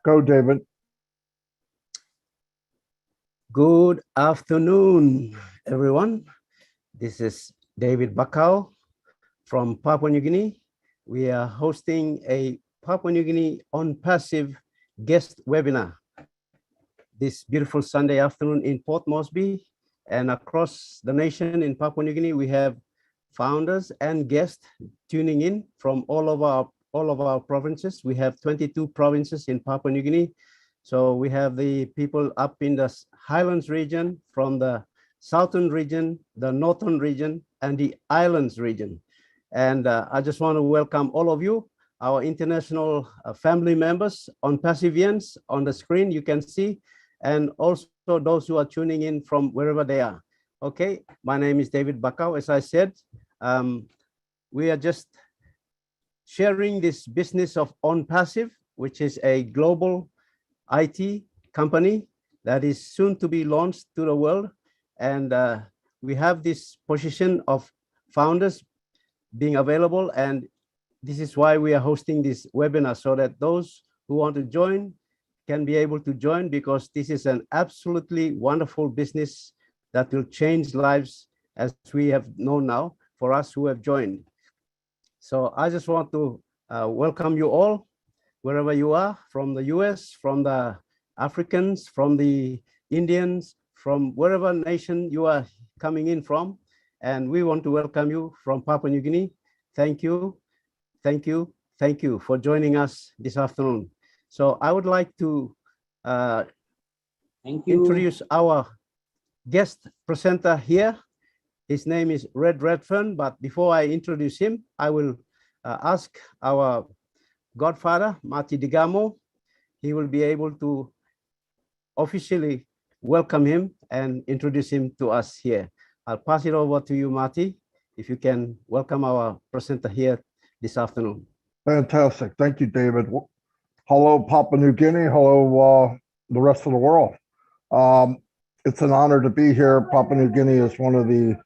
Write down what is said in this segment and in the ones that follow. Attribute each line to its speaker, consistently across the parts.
Speaker 1: Go, David.
Speaker 2: Good afternoon, everyone. This is David BAKAU from Papua New Guinea. We are hosting a Papua New Guinea ONPASSIVE guest webinar this beautiful Sunday afternoon in Port Moresby, and across the nation in Papua New Guinea. We have founders and guests tuning in from all of our provinces. We have 22 provinces in Papua New Guinea. So we have the people up in the Highlands region, from the Southern region, the Northern region, and the Islands region. And I just want to welcome all of you, our international family members, ONPASSIVians on the screen, you can see, and also those who are tuning in from wherever they are. Okay, my name is David BAKAU. As I said, we are just sharing this business of ONPASSIVE, which is a global IT company that is soon to be launched to the world. And we have this position of founders being available. And this is why we are hosting this webinar, so that those who want to join can be able to join, because this is an absolutely wonderful business that will change lives, as we have known now, for us who have joined. So I just want to welcome you all, wherever you are, from the US, from the Africans, from the Indians, from wherever nation you are coming in from. And we want to welcome you from Papua New Guinea. Thank you, thank you, thank you for joining us this afternoon. So I would like to introduce our guest presenter here. His name is Red Redfern, but before I introduce him, I will ask our godfather, Marty Digamo. He will be able to officially welcome him and introduce him to us here. I'll pass it over to you, Marty, if you can welcome our presenter here this afternoon.
Speaker 1: Fantastic. Thank you, David. Hello, Papua New Guinea. Hello, the rest of the world. It's an honor to be here. Papua New Guinea is one of the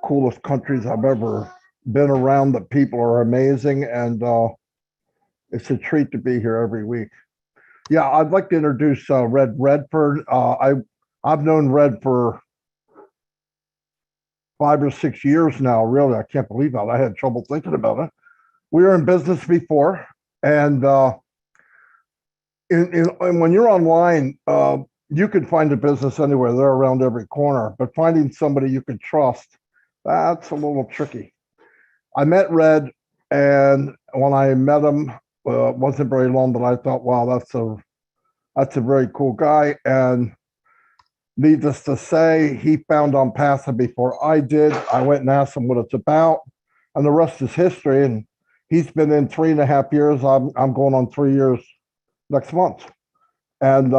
Speaker 1: coolest countries I've ever been around. The people are amazing, and it's a treat to be here every week. Yeah, I'd like to introduce Red Redford. I've known Red for 5 or 6 years now. Really, I can't believe that. I had trouble thinking about it. We were in business before, and when you're online, you can find a business anywhere. They're around every corner, but finding somebody you can trust, that's a little tricky. I met Red, and when I met him, it wasn't very long, but I thought, wow, that's a very cool guy. And needless to say, he found ONPASSIVE before I did. I went and asked him what it's about, and the rest is history. And he's been in 3.5 years. I'm going on 3 years next month. And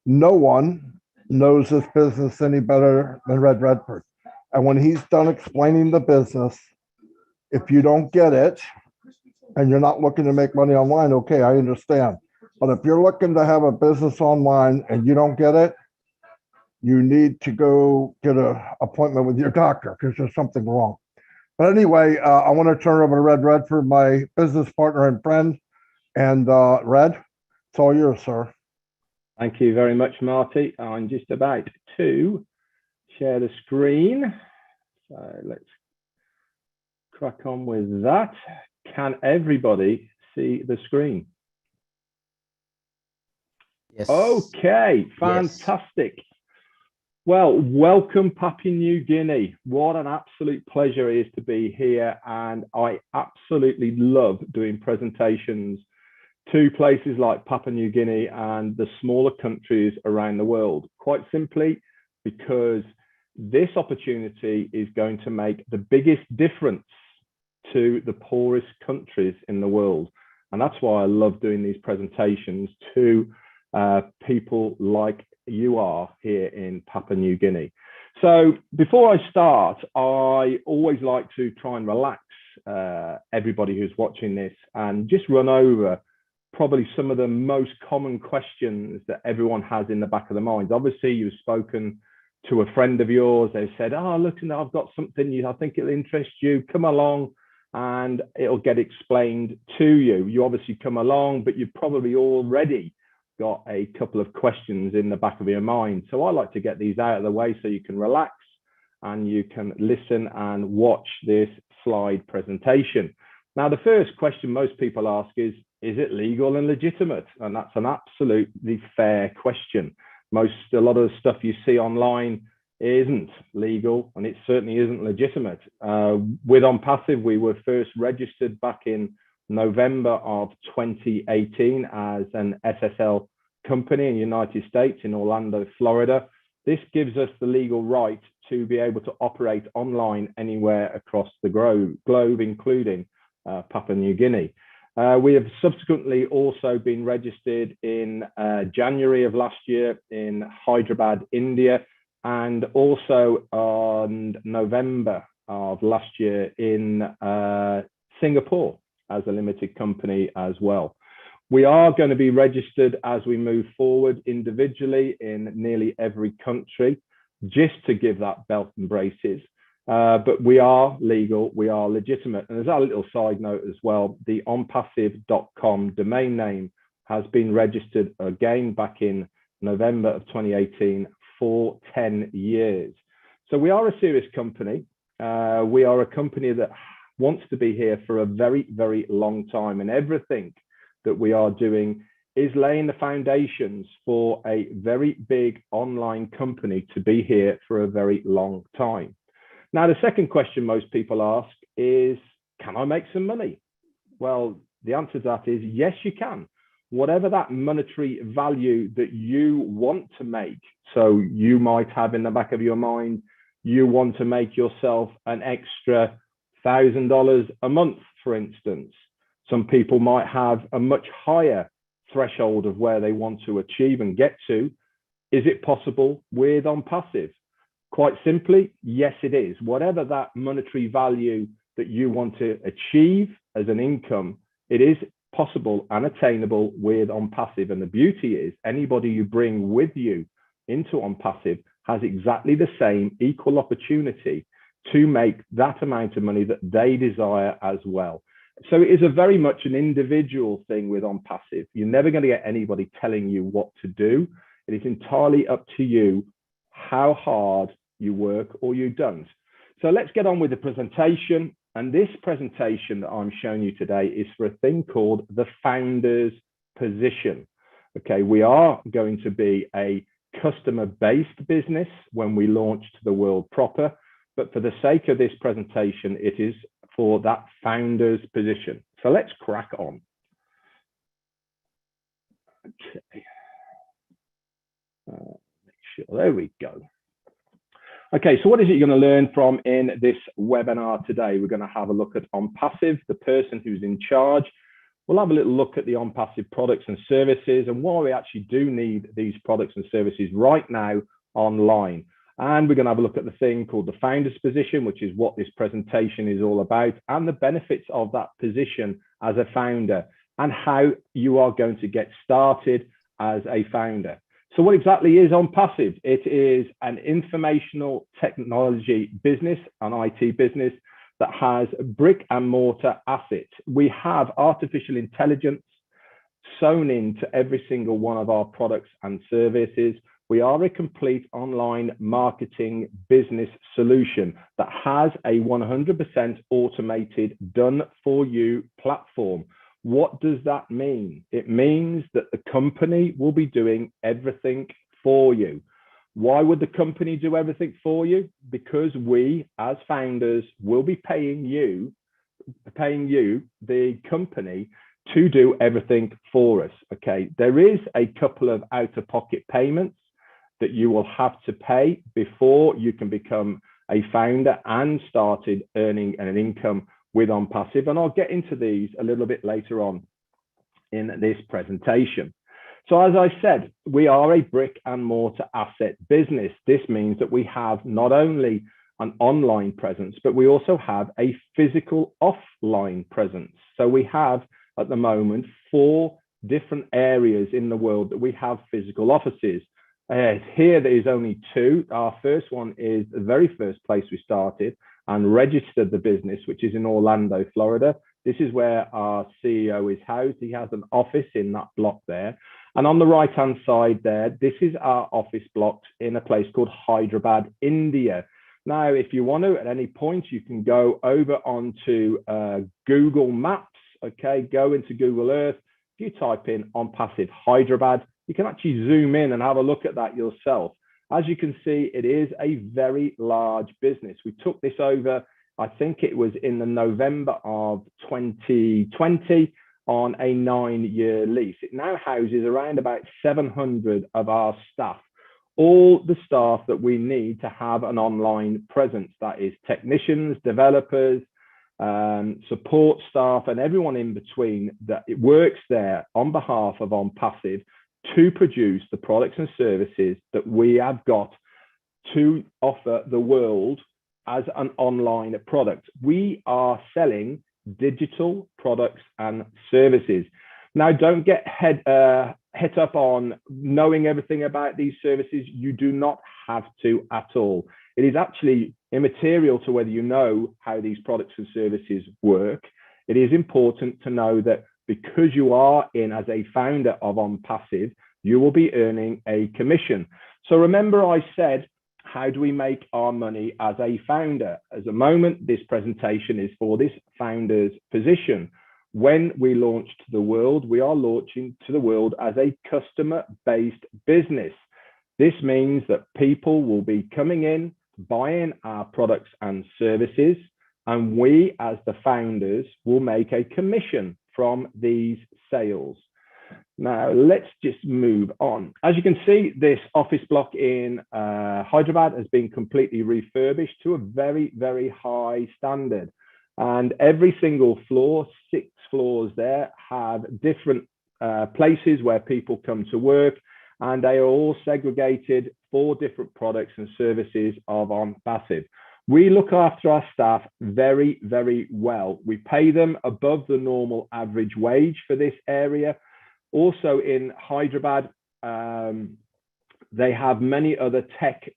Speaker 1: no one knows this business any better than Red Redford. And when he's done explaining the business, if you don't get it and you're not looking to make money online, okay, I understand. But if you're looking to have a business online and you don't get it, you need to go get an appointment with your doctor, because there's something wrong. But anyway, I want to turn it over to Red Redford, my business partner and friend. And Red, it's all yours, sir.
Speaker 3: Thank you very much, Marty. I'm just about to share the screen. So let's crack on with that. Can everybody see the screen?
Speaker 2: Yes.
Speaker 3: Okay, fantastic. Yes. Well, welcome Papua New Guinea. What an absolute pleasure it is to be here. And I absolutely love doing presentations to places like Papua New Guinea and the smaller countries around the world. Quite simply, because this opportunity is going to make the biggest difference to the poorest countries in the world. And that's why I love doing these presentations to people like you are here in Papua New Guinea. So before I start, I always like to try and relax everybody who's watching this and just run over probably some of the most common questions that everyone has in the back of their minds. Obviously, you've spoken to a friend of yours. They said, oh, look, I've got something I think it'll interest you. Come along and it'll get explained to you. You obviously come along, but you've probably already got a couple of questions in the back of your mind. So I like to get these out of the way so you can relax and you can listen and watch this slide presentation. Now, the first question most people ask is it legal and legitimate? And that's an absolutely fair question. A lot of the stuff you see online isn't legal, and it certainly isn't legitimate. With ONPASSIVE, we were first registered back in November of 2018 as an SSL company in the United States, in Orlando, Florida. This gives us the legal right to be able to operate online anywhere across the globe, including Papua New Guinea. We have subsequently also been registered in January of last year in Hyderabad, India, and also on November of last year in Singapore as a limited company as well. We are going to be registered as we move forward individually in nearly every country, just to give that belt and braces. But we are legal, we are legitimate. And there's a little side note as well, the onpassive.com domain name has been registered again back in November of 2018 for 10 years. So we are a serious company. We are a company that wants to be here for a very, very long time. And everything that we are doing is laying the foundations for a very big online company to be here for a very long time. Now, the second question most people ask is, can I make some money? Well, the answer to that is yes, you can. Whatever that monetary value that you want to make. So you might have in the back of your mind, you want to make yourself an extra $1,000 a month, for instance. Some people might have a much higher threshold of where they want to achieve and get to. Is it possible with ONPASSIVE? Quite simply, yes, it is. Whatever that monetary value that you want to achieve as an income, it is possible and attainable with ONPASSIVE. And the beauty is anybody you bring with you into ONPASSIVE has exactly the same equal opportunity to make that amount of money that they desire as well. So it is a very much an individual thing with ONPASSIVE. You're never going to get anybody telling you what to do. It is entirely up to you how hard you work or you don't. So let's get on with the presentation. And this presentation that I'm showing you today is for a thing called the founder's position. Okay, we are going to be a customer-based business when we launch to the world proper. But for the sake of this presentation, it is for that founder's position. So let's crack on. Okay. Make sure, there we go. Okay, so what is it you're going to learn from in this webinar today? We're going to have a look at ONPASSIVE, the person who's in charge. We'll have a little look at the ONPASSIVE products and services and why we actually do need these products and services right now online. And we're going to have a look at the thing called the founder's position, which is what this presentation is all about, and the benefits of that position as a founder and how you are going to get started as a founder. So what exactly is ONPASSIVE? It is an informational technology business, an IT business that has brick and mortar assets. We have artificial intelligence sewn into every single one of our products and services. We are a complete online marketing business solution that has a 100% automated done for you platform. What does that mean? It means that the company will be doing everything for you. Why would the company do everything for you? Because we, as founders, will be paying you, the company, to do everything for us. Okay, there is a couple of out-of-pocket payments that you will have to pay before you can become a founder and started earning an income with ONPASSIVE. And I'll get into these a little bit later on in this presentation. So as I said, we are a brick and mortar asset business. This means that we have not only an online presence, but we also have a physical offline presence. So we have at the moment 4 different areas in the world that we have physical offices. Here there is only 2. Our first one is the very first place we started and registered the business, which is in Orlando, Florida. This is where our CEO is housed. He has an office in that block there. And on the right-hand side there, this is our office blocks in a place called Hyderabad, India. Now, if you want to, at any point, you can go over onto Google Maps, okay? Go into Google Earth. If you type in ONPASSIVE Hyderabad, you can actually zoom in and have a look at that yourself. As you can see, it is a very large business. We took this over, I think it was in the November of 2020 on a 9-year lease. It now houses around about 700 of our staff, all the staff that we need to have an online presence. That is technicians, developers, support staff, and everyone in between that it works there on behalf of ONPASSIVE to produce the products and services that we have got to offer the world as an online product. We are selling digital products and services. Now, don't get hit up on knowing everything about these services. You do not have to at all. It is actually immaterial to whether you know how these products and services work. It is important to know that because you are in as a founder of ONPASSIVE, you will be earning a commission. So remember I said, how do we make our money as a founder? At the moment, this presentation is for this founder's position. When we launch to the world, we are launching to the world as a customer-based business. This means that people will be coming in, buying our products and services, and we as the founders will make a commission from these sales. Now, let's just move on. As you can see, this office block in Hyderabad has been completely refurbished to a very, very high standard. And every single floor, 6 floors there, have different places where people come to work, and they are all segregated for different products and services of ONPASSIVE. We look after our staff very, very well. We pay them above the normal average wage for this area. Also in Hyderabad, they have many other tech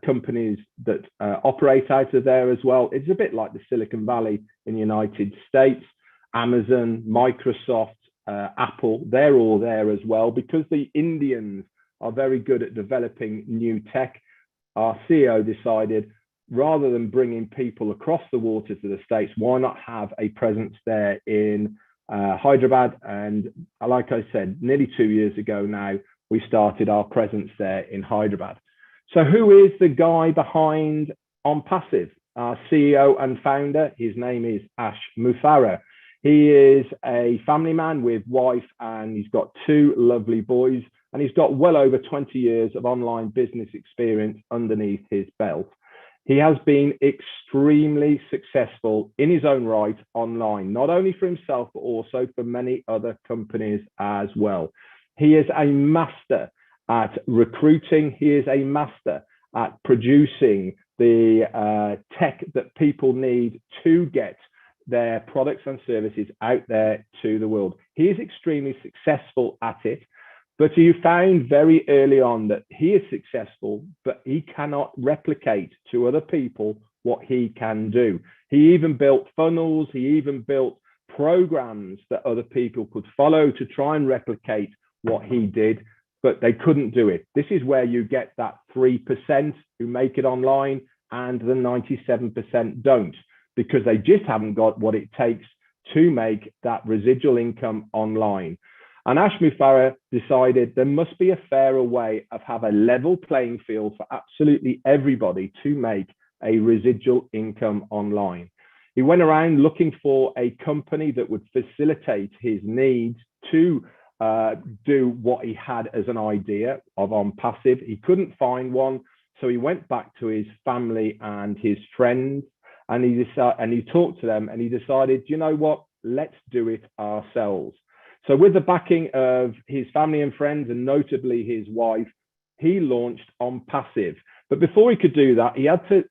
Speaker 3: companies that operate out of there as well. It's a bit like the Silicon Valley in the United States. Amazon, Microsoft, Apple, they're all there as well because the Indians are very good at developing new tech. Our CEO decided, rather than bringing people across the water to the States, why not have a presence there in Hyderabad? And like I said, nearly 2 years ago now, we started our presence there in Hyderabad. So who is the guy behind ONPASSIVE? Our CEO and founder, his name is Ash Mufareh. He is a family man with wife, and he's got 2 lovely boys, and he's got well over 20 years of online business experience underneath his belt. He has been extremely successful in his own right online, not only for himself, but also for many other companies as well. He is a master at recruiting. He is a master at producing the tech that people need to get their products and services out there to the world. He is extremely successful at it, but he found very early on that he is successful, but he cannot replicate to other people what he can do. He even built funnels. He even built programs that other people could follow to try and replicate what he did, but they couldn't do it. This is where you get that 3% who make it online and the 97% don't, because they just haven't got what it takes to make that residual income online. And Ash Mufareh decided there must be a fairer way of have a level playing field for absolutely everybody to make a residual income online. He went around looking for a company that would facilitate his needs to do what he had as an idea of ONPASSIVE. He couldn't find one, so he went back to his family and his friends, and he talked to them, and he decided, you know what, let's do it ourselves. So with the backing of his family and friends, and notably his wife, he launched ONPASSIVE. But before he could do that, he had to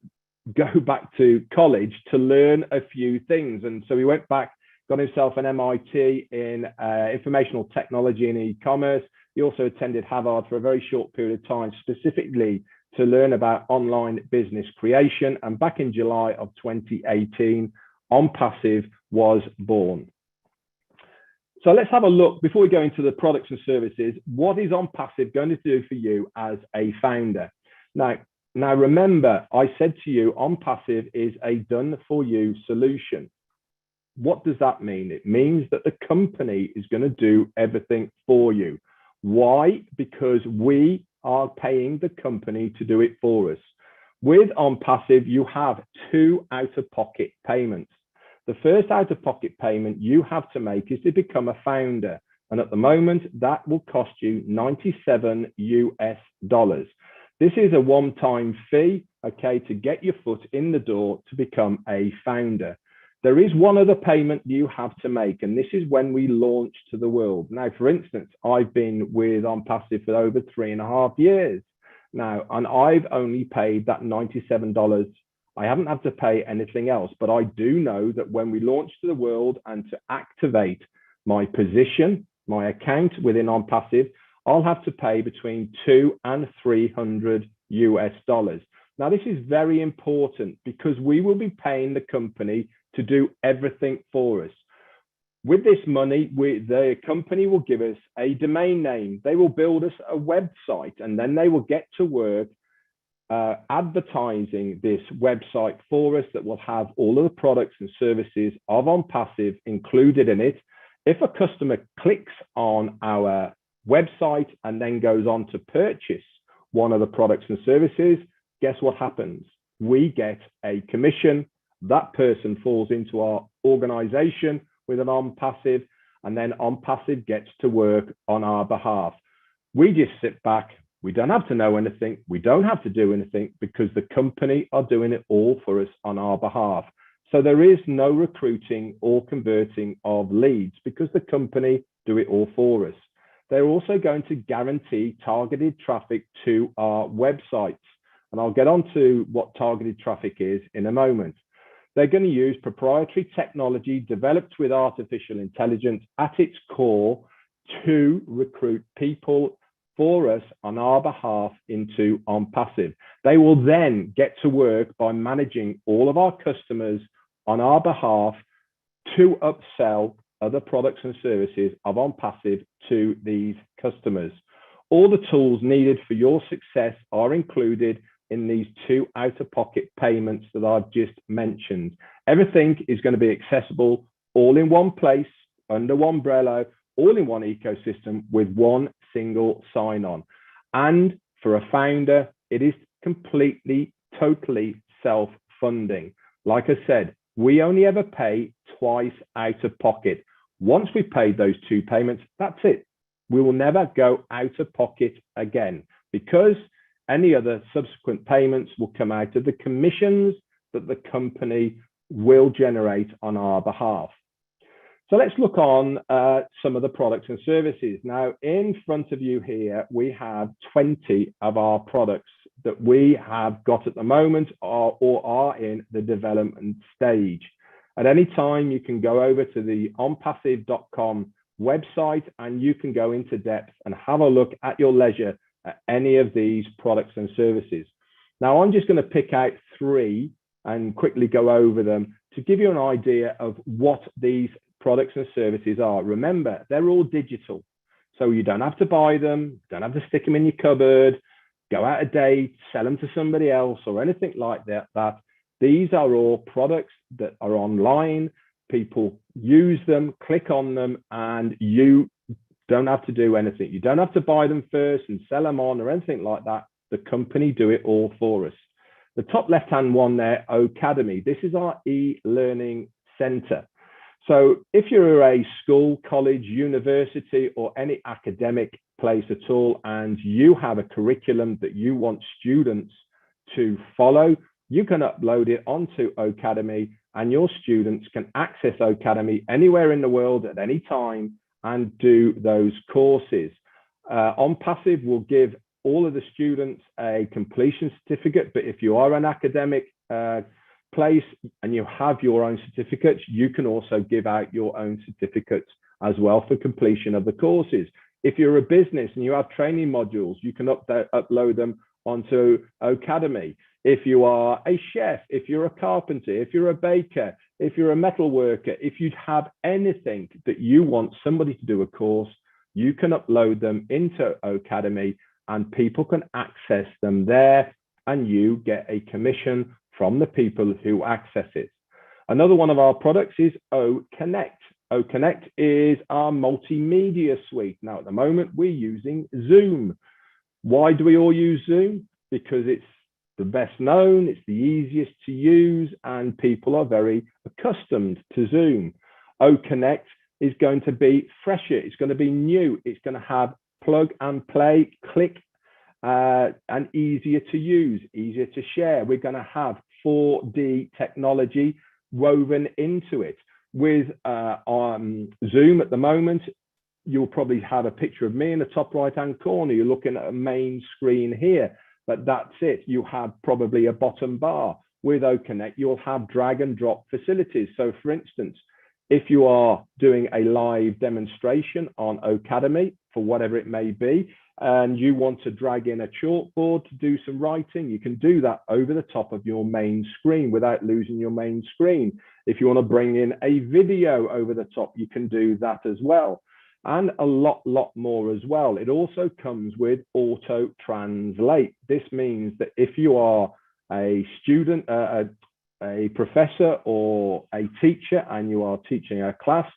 Speaker 3: go back to college to learn a few things. And so he went back, got himself an MIT in informational technology and e-commerce. He also attended Harvard for a very short period of time, specifically to learn about online business creation. And back in July of 2018, ONPASSIVE was born. So let's have a look, before we go into the products and services, what is ONPASSIVE going to do for you as a founder? Now remember, I said to you, ONPASSIVE is a done-for-you solution. What does that mean? It means that the company is going to do everything for you. Why? Because we are paying the company to do it for us. With ONPASSIVE, you have 2 out-of-pocket payments. The first out-of-pocket payment you have to make is to become a founder. And at the moment, that will cost you $97 US. This is a one-time fee, okay, to get your foot in the door to become a founder. There is one other payment you have to make, and this is when we launch to the world. Now, for instance, I've been with ONPASSIVE for over 3.5 years now, and I've only paid that $97. I haven't had to pay anything else, but I do know that when we launch to the world and to activate my position, my account within ONPASSIVE, I'll have to pay between $200 and $300 US. Now, this is very important because we will be paying the company to do everything for us. With this money, the company will give us a domain name. They will build us a website, and then they will get to work advertising this website for us that will have all of the products and services of ONPASSIVE included in it. If a customer clicks on our website and then goes on to purchase one of the products and services, guess what happens? We get a commission. That person falls into our organization with an ONPASSIVE, and then ONPASSIVE gets to work on our behalf. We just sit back. We don't have to know anything. We don't have to do anything because the company are doing it all for us on our behalf. So there is no recruiting or converting of leads because the company do it all for us. They're also going to guarantee targeted traffic to our websites. And I'll get on to what targeted traffic is in a moment. They're going to use proprietary technology developed with artificial intelligence at its core to recruit people for us on our behalf into ONPASSIVE. They will then get to work by managing all of our customers on our behalf to upsell other products and services of ONPASSIVE to these customers. All the tools needed for your success are included in these 2 out-of-pocket payments that I've just mentioned. Everything is going to be accessible all in one place, under one umbrella, all in one ecosystem with one single sign-on. And for a founder, it is completely, totally self-funding. Like I said, we only ever pay twice out of pocket. Once we've paid those 2 payments, that's it. We will never go out of pocket again because any other subsequent payments will come out of the commissions that the company will generate on our behalf. So let's look on some of the products and services. Now, in front of you here, we have 20 of our products that we have got at the moment or are in the development stage. At any time, you can go over to the onpassive.com website and you can go into depth and have a look at your leisure at any of these products and services. Now, I'm just going to pick out 3 and quickly go over them to give you an idea of what these products and services are. Remember, they're all digital. So you don't have to buy them, don't have to stick them in your cupboard, go out of date, sell them to somebody else or anything like that. These are all products that are online. People use them, click on them, and you don't have to do anything. You don't have to buy them first and sell them on or anything like that. The company do it all for us. The top left-hand one there, Academy. This is our e-learning center. So if you're a school, college, university, or any academic place at all, and you have a curriculum that you want students to follow, you can upload it onto Academy and your students can access Academy anywhere in the world at any time and do those courses. ONPASSIVE will give all of the students a completion certificate, but if you are an academic place and you have your own certificates, you can also give out your own certificates as well for completion of the courses. If you're a business and you have training modules, you can upload them onto Academy. If you are a chef, if you're a carpenter, if you're a baker, if you're a metal worker, if you have anything that you want somebody to do a course, you can upload them into Ocademy and people can access them there, and you get a commission from the people who access it. Another one of our products is OConnect. OConnect is our multimedia suite. Now, at the moment, we're using Zoom. Why do we all use Zoom? Because it's the best known, it's the easiest to use, and people are very accustomed to Zoom. OConnect is going to be fresher, it's going to be new, it's going to have plug and play, click, and easier to use, easier to share. We're going to have 4D technology woven into it. With Zoom at the moment, you'll probably have a picture of me in the top right-hand corner. You're looking at a main screen here, but that's it. You have probably a bottom bar. With OConnect, you'll have drag and drop facilities. So for instance, if you are doing a live demonstration on Ocademy for whatever it may be, and you want to drag in a chalkboard to do some writing, you can do that over the top of your main screen without losing your main screen. If you want to bring in a video over the top, you can do that as well. And a lot more as well. It also comes with auto translate. This means that if you are a student, a professor or a teacher, and you are teaching a class,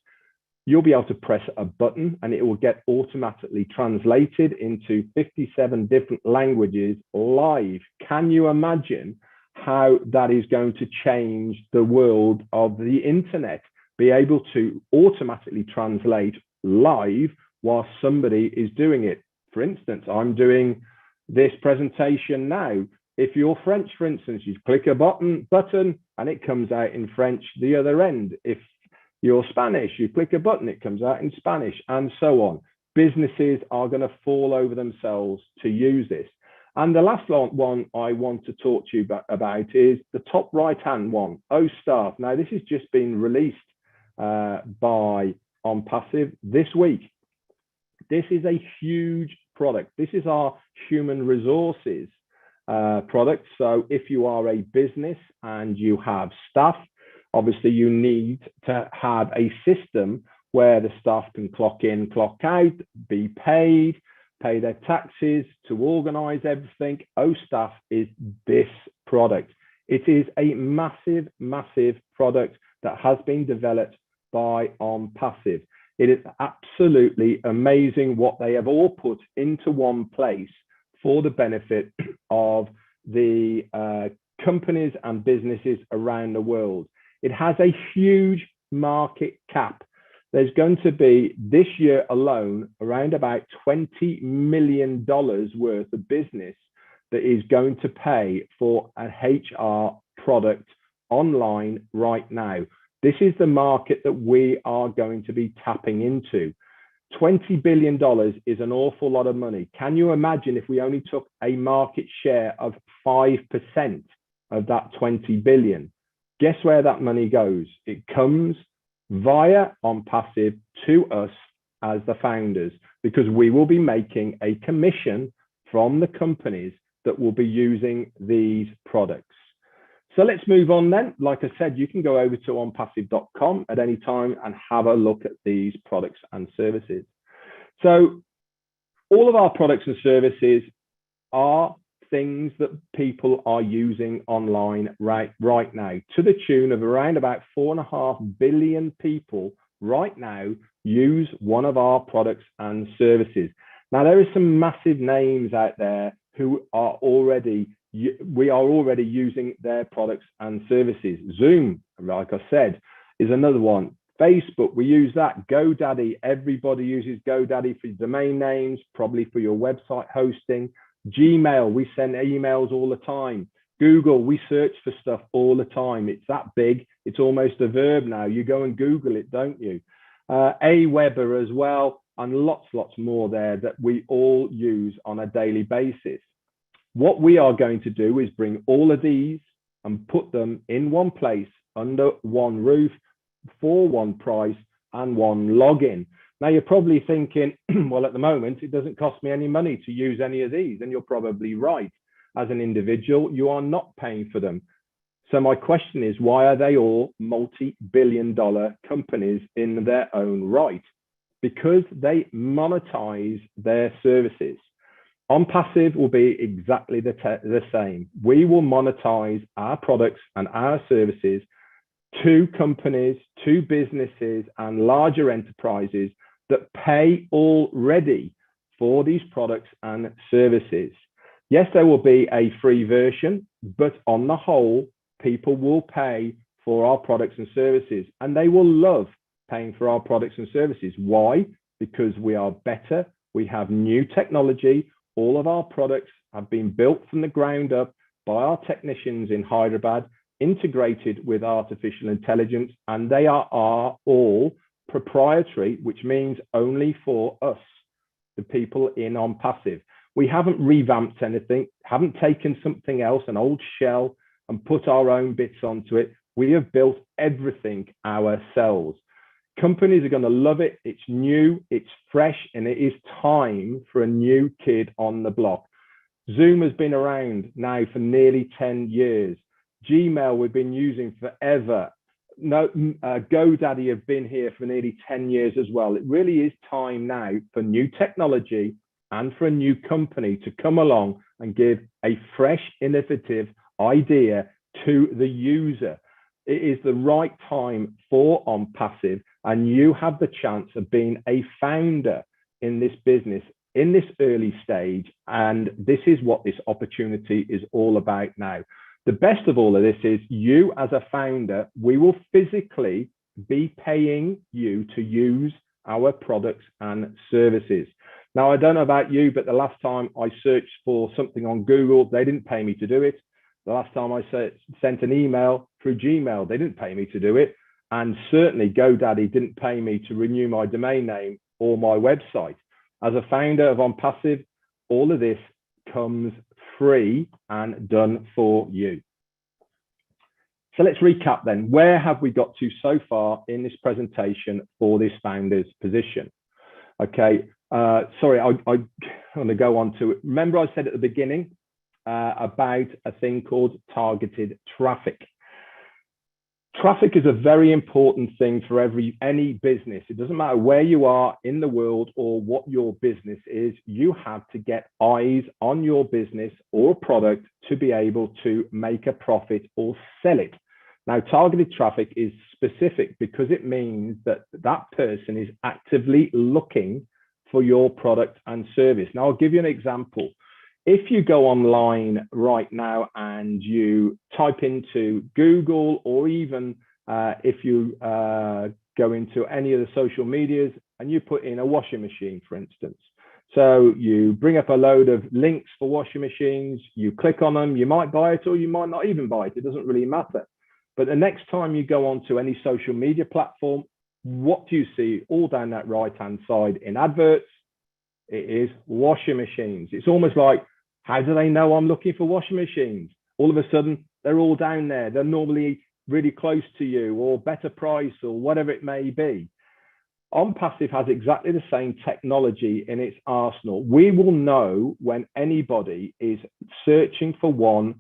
Speaker 3: you'll be able to press a button and it will get automatically translated into 57 different languages live. Can you imagine how that is going to change the world of the internet? Be able to automatically translate live while somebody is doing it. For instance, I'm doing this presentation now. If you're French, for instance, you click a button and it comes out in French the other end. If you're Spanish, you click a button, it comes out in Spanish, and so on. Businesses are going to fall over themselves to use this. And the last one I want to talk to you about is the top right-hand one, OStaff. Now, this has just been released by ONPASSIVE this week. This is a huge product. This is our human resources product. So if you are a business and you have staff, obviously you need to have a system where the staff can clock in, clock out, be paid, pay their taxes, to organize everything. OStaff is this product. It is a massive product that has been developed by ONPASSIVE. It is absolutely amazing what they have all put into one place for the benefit of the companies and businesses around the world. It has a huge market cap. There's going to be, this year alone, around about $20 million worth of business that is going to pay for an HR product online right now. This is the market that we are going to be tapping into. $20 billion is an awful lot of money. Can you imagine if we only took a market share of 5% of that 20 billion? Guess where that money goes? It comes via ONPASSIVE to us as the founders, because we will be making a commission from the companies that will be using these products. So let's move on then. Like I said, you can go over to onpassive.com at any time and have a look at these products and services. So all of our products and services are things that people are using online right now, to the tune of around about 4.5 billion people right now use one of our products and services. Now, there are some massive names out there who are we are already using their products and services. Zoom, like I said, is another one. Facebook, we use that. GoDaddy, everybody uses GoDaddy for domain names, probably for your website hosting. Gmail, we send emails all the time. Google, we search for stuff all the time. It's that big, it's almost a verb now. You go and Google it, don't you? Aweber as well, and lots more there that we all use on a daily basis. What we are going to do is bring all of these and put them in one place under one roof for one price and one login. Now, you're probably thinking, well, at the moment, it doesn't cost me any money to use any of these. And you're probably right. As an individual, you are not paying for them. So my question is, why are they all multi-billion-dollar companies in their own right? Because they monetize their services. ONPASSIVE will be exactly the same. We will monetize our products and our services to companies, to businesses, and larger enterprises that pay already for these products and services. Yes, there will be a free version, but on the whole, people will pay for our products and services, and they will love paying for our products and services. Why? Because we are better. We have new technology. All of our products have been built from the ground up by our technicians in Hyderabad, integrated with artificial intelligence, and they are all proprietary, which means only for us, the people in ONPASSIVE. We haven't revamped anything, haven't taken something else, an old shell, and put our own bits onto it. We have built everything ourselves. Companies are going to love it. It's new, it's fresh, and it is time for a new kid on the block. Zoom has been around now for nearly 10 years. Gmail we've been using forever. GoDaddy have been here for nearly 10 years as well. It really is time now for new technology and for a new company to come along and give a fresh, innovative idea to the user. It is the right time for ONPASSIVE, and you have the chance of being a founder in this business in this early stage, and this is what this opportunity is all about now. The best of all of this is you as a founder, we will physically be paying you to use our products and services. Now, I don't know about you, but the last time I searched for something on Google, they didn't pay me to do it. The last time I sent an email through Gmail, they didn't pay me to do it. And certainly GoDaddy didn't pay me to renew my domain name or my website. As a founder of ONPASSIVE, all of this comes free and done for you. So let's recap then. Where have we got to so far in this presentation for this founder's position? Okay, sorry, I want to go on to it. Remember I said at the beginning about a thing called targeted traffic. Traffic is a very important thing for any business. It doesn't matter where you are in the world or what your business is, you have to get eyes on your business or product to be able to make a profit or sell it. Now, targeted traffic is specific because it means that that person is actively looking for your product and service. Now, I'll give you an example. If you go online right now and you type into Google, or even if you go into any of the social medias and you put in a washing machine, for instance. So you bring up a load of links for washing machines, you click on them, you might buy it or you might not even buy it. It doesn't really matter. But the next time you go onto any social media platform, what do you see all down that right-hand side in adverts? It is washing machines. It's almost like, how do they know I'm looking for washing machines? All of a sudden, they're all down there. They're normally really close to you or better price or whatever it may be. ONPASSIVE has exactly the same technology in its arsenal. We will know when anybody is searching for one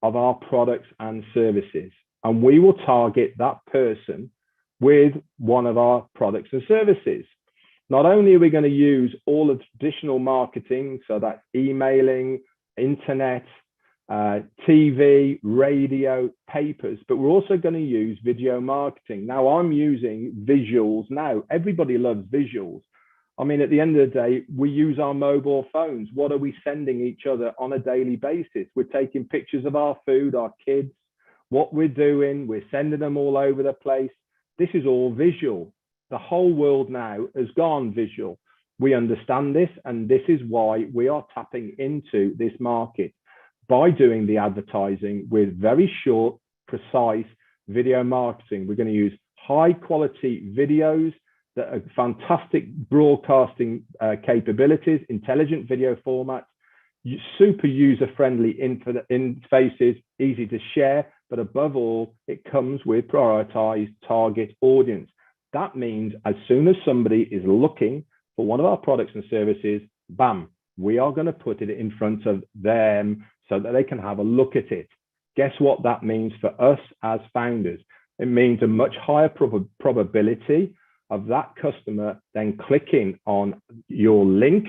Speaker 3: of our products and services, and we will target that person with one of our products and services. Not only are we going to use all of the traditional marketing, so that's emailing, internet, TV, radio, papers, but we're also going to use video marketing. Now, I'm using visuals now. Everybody loves visuals. I mean, at the end of the day, we use our mobile phones. What are we sending each other on a daily basis? We're taking pictures of our food, our kids, what we're doing. We're sending them all over the place. This is all visual. The whole world now has gone visual. We understand this, and this is why we are tapping into this market by doing the advertising with very short, precise video marketing. We're going to use high quality videos that are fantastic broadcasting capabilities, intelligent video formats, super user-friendly interfaces, easy to share, but above all, it comes with prioritized target audience. That means as soon as somebody is looking for one of our products and services, bam, we are going to put it in front of them so that they can have a look at it, Guess what that means for us as founders? It means a much higher probability of that customer then clicking on your link,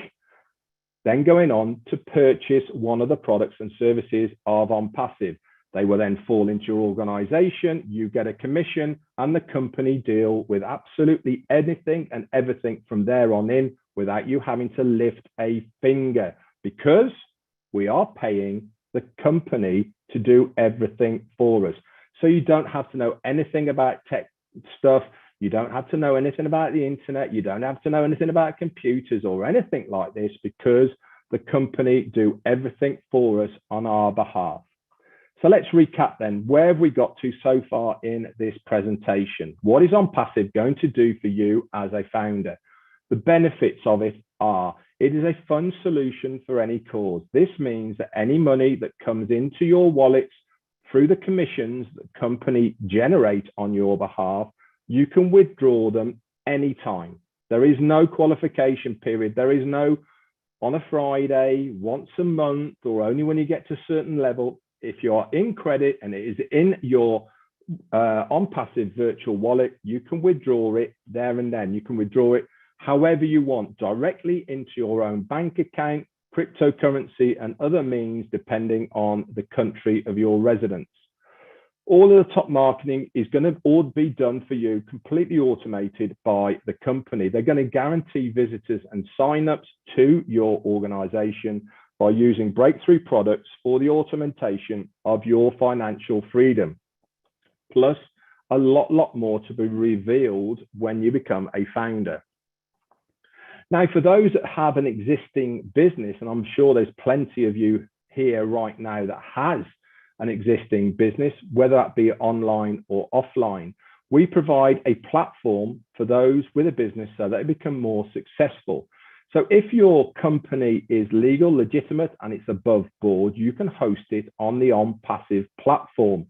Speaker 3: then going on to purchase one of the products and services of ONPASSIVE. They will then fall into your organization, you get a commission, and the company deal with absolutely anything and everything from there on in without you having to lift a finger, because we are paying the company to do everything for us. So you don't have to know anything about tech stuff. You don't have to know anything about the internet. You don't have to know anything about computers or anything like this, because the company do everything for us on our behalf. So let's recap then. Where have we got to so far in this presentation? What is ONPASSIVE going to do for you as a founder? The benefits of it are, it is a fund solution for any cause. This means that any money that comes into your wallets through the commissions that the company generate on your behalf, you can withdraw them anytime. There is no qualification period. There is no on a Friday, once a month, or only when you get to a certain level. If you are in credit and it is in your ONPASSIVE virtual wallet, you can withdraw it there and then. You can withdraw it however you want, directly into your own bank account, cryptocurrency, and other means, depending on the country of your residence. All of the top marketing is going to all be done for you, completely automated by the company. They're going to guarantee visitors and signups to your organization by using breakthrough products for the automation of your financial freedom. Plus, a lot more to be revealed when you become a founder. Now, for those that have an existing business, and I'm sure there's plenty of you here right now that has an existing business, whether that be online or offline, we provide a platform for those with a business so that they become more successful. So if your company is legal, legitimate, and it's above board, you can host it on the ONPASSIVE platform.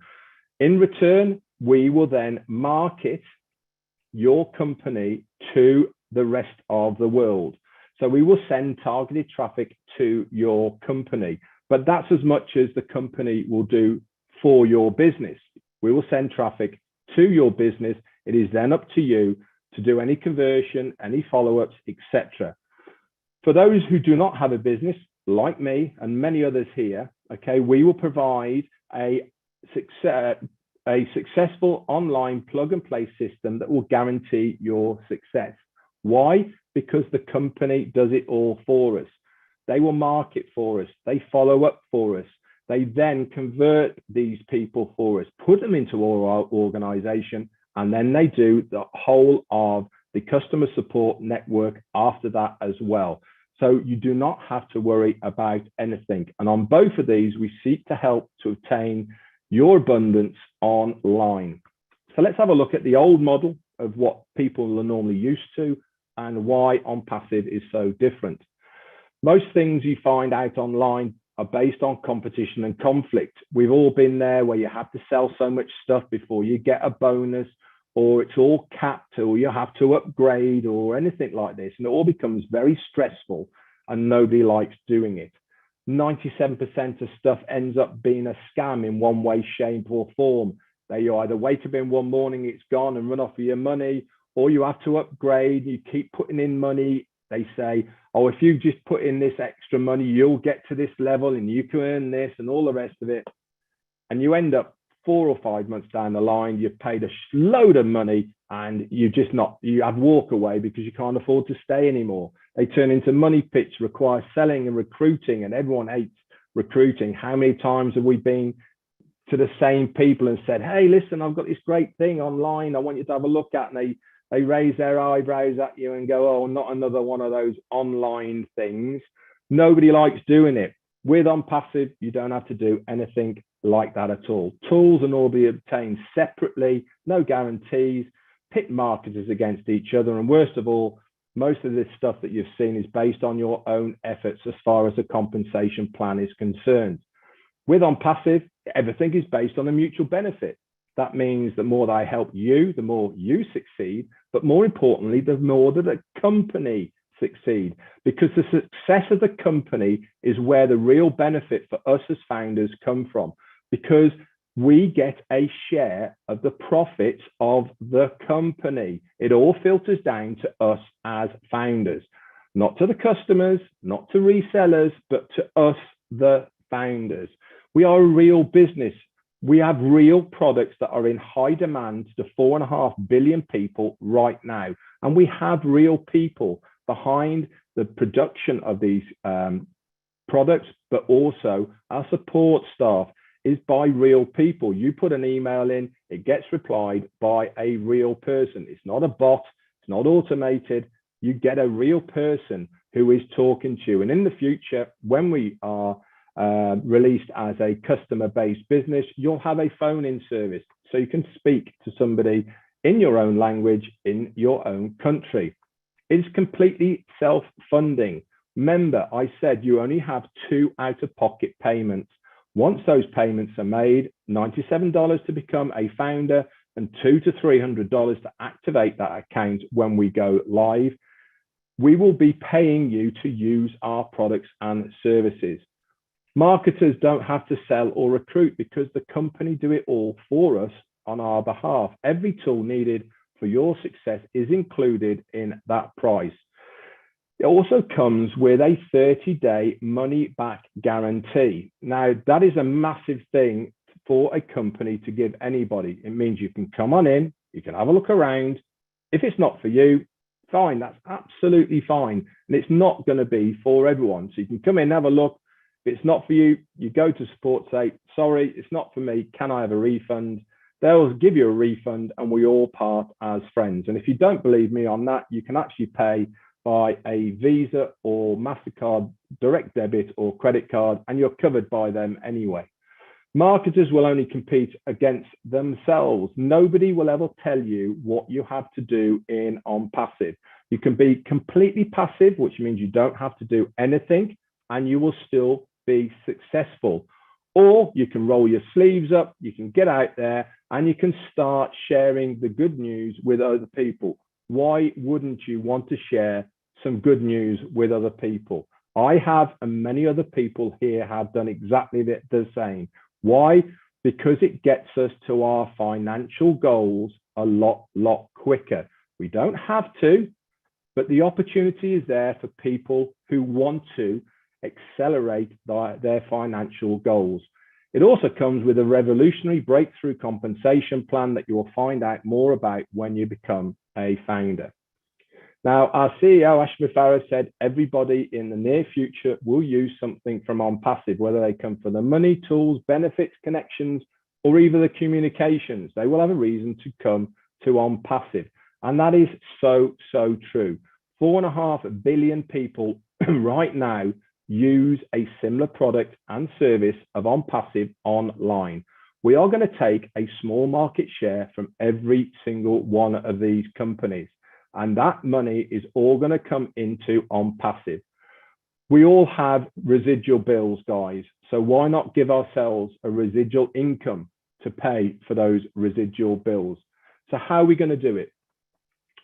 Speaker 3: In return, we will then market your company to the rest of the world. So we will send targeted traffic to your company, but that's as much as the company will do for your business. We will send traffic to your business. It is then up to you to do any conversion, any follow-ups, etc. For those who do not have a business, like me and many others here, okay, we will provide a successful online plug-and-play system that will guarantee your success. Why? Because the company does it all for us. They will market for us. They follow up for us. They then convert these people for us, put them into our organization, and then they do the whole of the customer support network after that as well. So you do not have to worry about anything. And on both of these, we seek to help to obtain your abundance online. So let's have a look at the old model of what people are normally used to and why ONPASSIVE is so different. Most things you find out online are based on competition and conflict. We've all been there, where you have to sell so much stuff before you get a bonus, or it's all capped, or you have to upgrade, or anything like this. And it all becomes very stressful and nobody likes doing it. 97% of stuff ends up being a scam in one way, shape or form. You either wake up in one morning, it's gone and run off of your money, or you have to upgrade, you keep putting in money. They say, oh, if you just put in this extra money, you'll get to this level and you can earn this and all the rest of it. And you end up 4 or 5 months down the line, you've paid a load of money and you have walk away because you can't afford to stay anymore. They turn into money pits, require selling and recruiting, and everyone hates recruiting. How many times have we been to the same people and said, hey, listen, I've got this great thing online I want you to have a look at, and they raise their eyebrows at you and go, oh, not another one of those online things. Nobody likes doing it. With ONPASSIVE, you don't have to do anything like that at all. Tools and all be obtained separately, no guarantees, pit marketers against each other. And worst of all, most of this stuff that you've seen is based on your own efforts as far as the compensation plan is concerned. With ONPASSIVE, everything is based on a mutual benefit. That means the more that I help you, the more you succeed, but more importantly, the more that the company succeed, because the success of the company is where the real benefit for us as founders come from, because we get a share of the profits of the company. It all filters down to us as founders, not to the customers, not to resellers, but to us, the founders. We are a real business. We have real products that are in high demand to 4.5 billion people right now. And we have real people behind the production of these products, but also our support staff is by real people. You put an email in, it gets replied by a real person. It's not a bot, it's not automated. You get a real person who is talking to you. And in the future, when we are released as a customer-based business, you'll have a phone-in service. So you can speak to somebody in your own language, in your own country. It's completely self-funding. Remember, I said you only have 2 out-of-pocket payments. Once those payments are made, $97 to become a founder and $200 to $300 to activate that account when we go live, we will be paying you to use our products and services. Marketers don't have to sell or recruit because the company do it all for us on our behalf. Every tool needed for your success is included in that price. It also comes with a 30-day money-back guarantee. Now, that is a massive thing for a company to give anybody. It means you can come on in, you can have a look around. If it's not for you, fine, that's absolutely fine. And it's not going to be for everyone. So you can come in, have a look. If it's not for you, you go to support, say, sorry, it's not for me. Can I have a refund? They'll give you a refund and we all part as friends. And if you don't believe me on that, you can actually pay by a Visa or MasterCard direct debit or credit card, and you're covered by them anyway. Marketers will only compete against themselves. Nobody will ever tell you what you have to do in ONPASSIVE. You can be completely passive, which means you don't have to do anything, and you will still be successful. Or you can roll your sleeves up, you can get out there, and you can start sharing the good news with other people. Why wouldn't you want to share some good news with other people? I have, and many other people here have done exactly the same. Why? Because it gets us to our financial goals a lot quicker. We don't have to, but the opportunity is there for people who want to accelerate their financial goals. It also comes with a revolutionary breakthrough compensation plan that you will find out more about when you become a founder. Now, our CEO, Ashmi Farah, said everybody in the near future will use something from ONPASSIVE, whether they come for the money, tools, benefits, connections, or even the communications. They will have a reason to come to ONPASSIVE. And that is so true. 4.5 billion people right now use a similar product and service of ONPASSIVE online. We are going to take a small market share from every single one of these companies. And that money is all going to come into ONPASSIVE. We all have residual bills, guys. So why not give ourselves a residual income to pay for those residual bills? So how are we going to do it?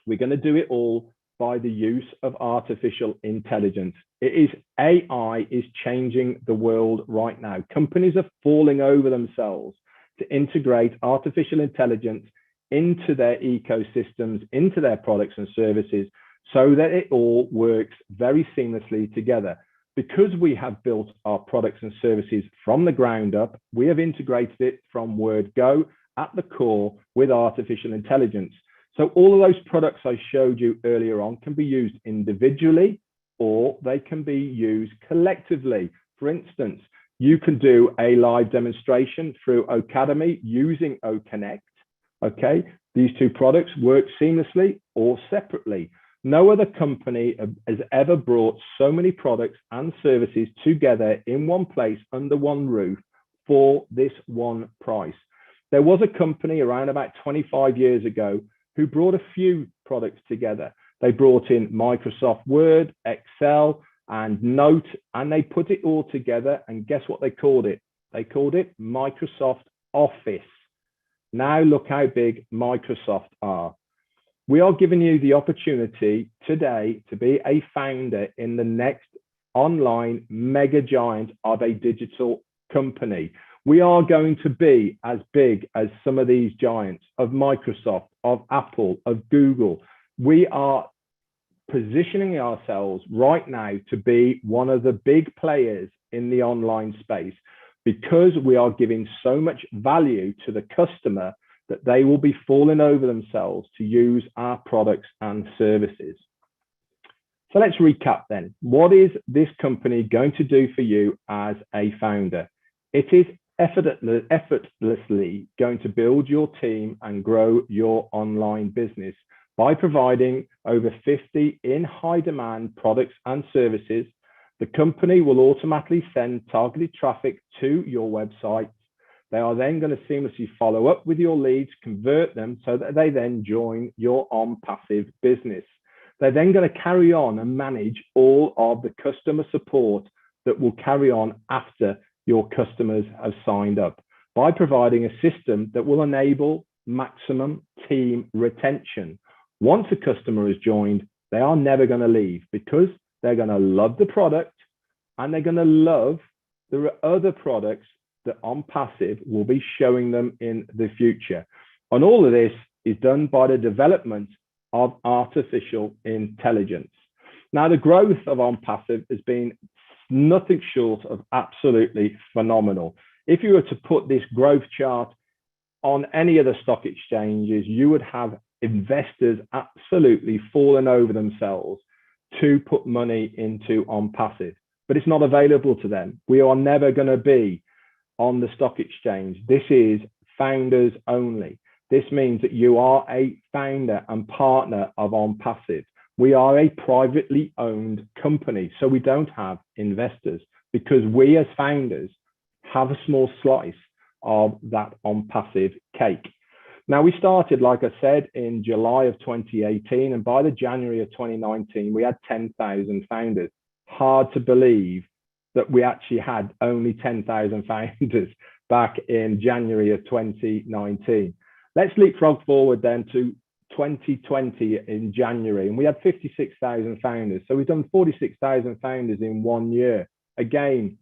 Speaker 3: We're going to do it all by the use of artificial intelligence. AI is changing the world right now. Companies are falling over themselves to integrate artificial intelligence into their ecosystems, into their products and services, so that it all works very seamlessly together. Because we have built our products and services from the ground up, we have integrated it from word go at the core with artificial intelligence. So all of those products I showed you earlier on can be used individually, or they can be used collectively. For instance, you can do a live demonstration through Ocademy using OConnect. Okay, these two products work seamlessly or separately. No other company has ever brought so many products and services together in one place under one roof for this one price. There was a company around about 25 years ago who brought a few products together. They brought in Microsoft Word, Excel, and Note, and they put it all together. And guess what they called it? They called it Microsoft Office. Now look how big Microsoft are. We are giving you the opportunity today to be a founder in the next online mega giant of a digital company. We are going to be as big as some of these giants of Microsoft, of Apple, of Google. We are positioning ourselves right now to be one of the big players in the online space because we are giving so much value to the customer that they will be falling over themselves to use our products and services. So let's recap then. What is this company going to do for you as a founder? It is effortlessly going to build your team and grow your online business by providing over 50 in high demand products and services. The company will automatically send targeted traffic to your website. They are then going to seamlessly follow up with your leads, convert them so that they then join your ONPASSIVE business. They're then going to carry on and manage all of the customer support that will carry on after your customers have signed up by providing a system that will enable maximum team retention. Once a customer has joined, they are never going to leave because they're going to love the product and they're going to love the other products that ONPASSIVE will be showing them in the future. And all of this is done by the development of artificial intelligence. Now, the growth of ONPASSIVE has been nothing short of absolutely phenomenal. If you were to put this growth chart on any of the stock exchanges, you would have investors absolutely falling over themselves to put money into ONPASSIVE, but it's not available to them. We are never going to be on the stock exchange. This is founders only. This means that you are a founder and partner of ONPASSIVE. We are a privately owned company, so we don't have investors because we as founders have a small slice of that ONPASSIVE cake. Now, we started, like I said, in July of 2018, and by the January of 2019, we had 10,000 founders. Hard to believe that we actually had only 10,000 founders back in January of 2019. Let's leapfrog forward then to 2020 in January, and we had 56,000 founders. So we've done 46,000 founders in 1 year. Again,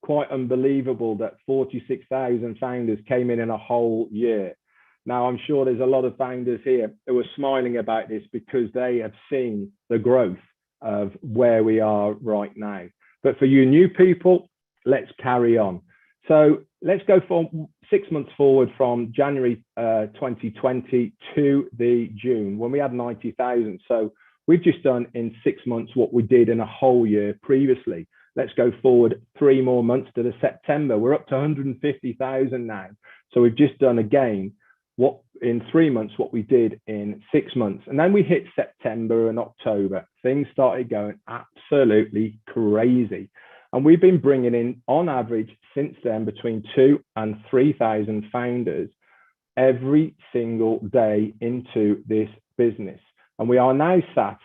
Speaker 3: quite unbelievable that 46,000 founders came in a whole year. Now, I'm sure there's a lot of founders here who are smiling about this because they have seen the growth of where we are right now. But for you new people, let's carry on. So let's go for 6 months forward from January 2020 to the June when we had 90,000. So we've just done in 6 months what we did in a whole year previously. Let's go forward 3 more months to the September. We're up to 150,000 now. So we've just done again what in 3 months what we did in 6 months. And then we hit September and October. Things started going absolutely crazy. And we've been bringing in, on average, since then, between 2,000 and 3,000 founders every single day into this business. And we are now sat,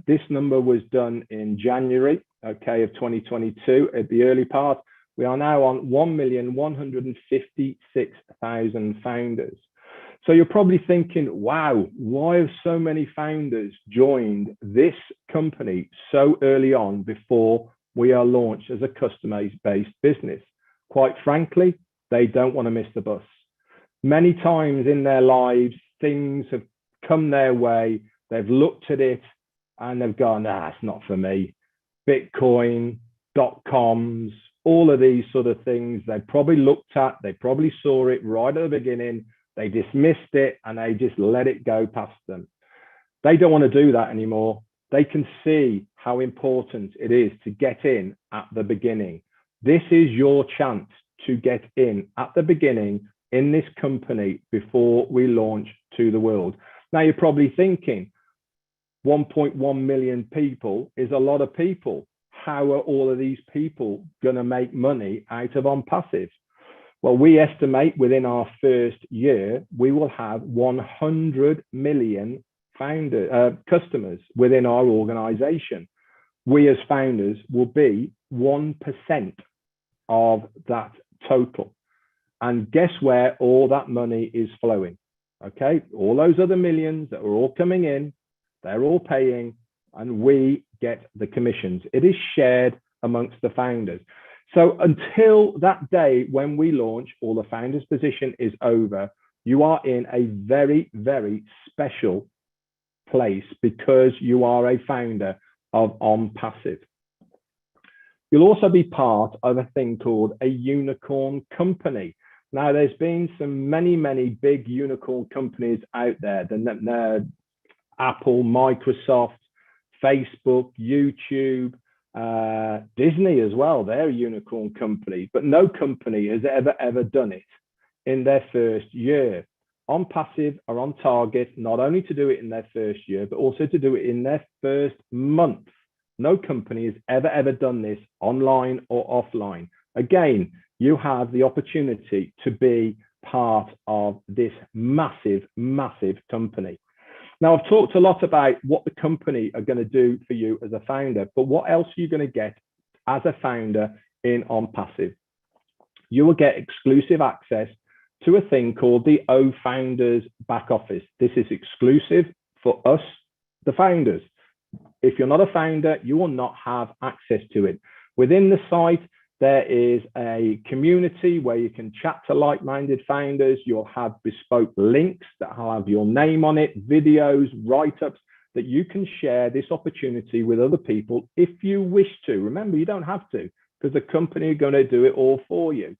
Speaker 3: this number was done in January, okay, of 2022, at the early part. We are now on 1,156,000 founders. So you're probably thinking, wow, why have so many founders joined this company so early on before we are launched as a customer-based business? Quite frankly, they don't want to miss the bus. Many times in their lives, things have come their way, they've looked at it and they've gone, nah, it's not for me. Bitcoin, .coms, all of these sort of things they probably looked at, they probably saw it right at the beginning, they dismissed it and they just let it go past them. They don't want to do that anymore. They can see how important it is to get in at the beginning. This is your chance to get in at the beginning in this company before we launch to the world. Now you're probably thinking 1.1 million people is a lot of people. How are all of these people going to make money out of ONPASSIVE? Well, we estimate within our first year, we will have 100 million customers within our organization. We as founders will be 1% of that total. And guess where all that money is flowing? Okay, all those other millions that are all coming in, they're all paying, and we get the commissions. It is shared amongst the founders. So until that day when we launch or the founder's position is over, you are in a very, very special place because you are a founder of ONPASSIVE. You'll also be part of a thing called a unicorn company. Now, there's been many big unicorn companies out there, the Apple, Microsoft, Facebook, YouTube, Disney as well. They're a unicorn company, but no company has ever done it in their first year. ONPASSIVE are on target not only to do it in their first year, but also to do it in their first month. No company has ever done this online or offline. Again, you have the opportunity to be part of this massive company. Now, I've talked a lot about what the company are going to do for you as a founder, but what else are you going to get as a founder in ONPASSIVE? You will get exclusive access to a thing called the O-Founders back office. This is exclusive for us, the founders. If you're not a founder, you will not have access to it. Within the site, there is a community where you can chat to like-minded founders. You'll have bespoke links that will have your name on it, videos, write-ups that you can share this opportunity with other people if you wish to. Remember, you don't have to, because the company are going to do it all for you.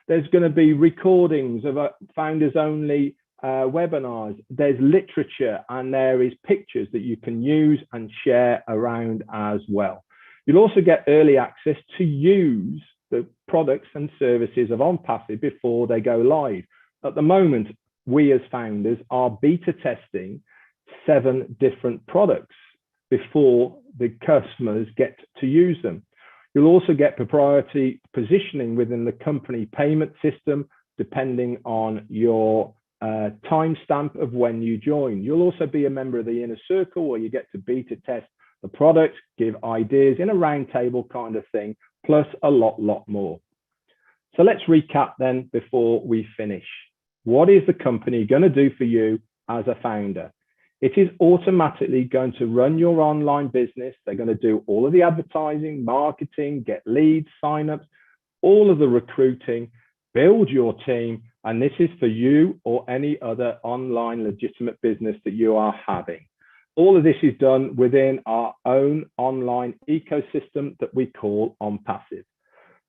Speaker 3: There's going to be recordings of founders-only webinars. There's literature and there is pictures that you can use and share around as well. You'll also get early access to use the products and services of ONPASSIVE before they go live. At the moment, we as founders are beta testing 7 different products before the customers get to use them. You'll also get proprietary positioning within the company payment system, depending on your timestamp of when you join. You'll also be a member of the inner circle where you get to beta test the product, give ideas in a roundtable kind of thing, plus a lot more. So let's recap then before we finish. What is the company going to do for you as a founder? It is automatically going to run your online business. They're going to do all of the advertising, marketing, get leads, signups, all of the recruiting, build your team. And this is for you or any other online legitimate business that you are having. All of this is done within our own online ecosystem that we call ONPASSIVE.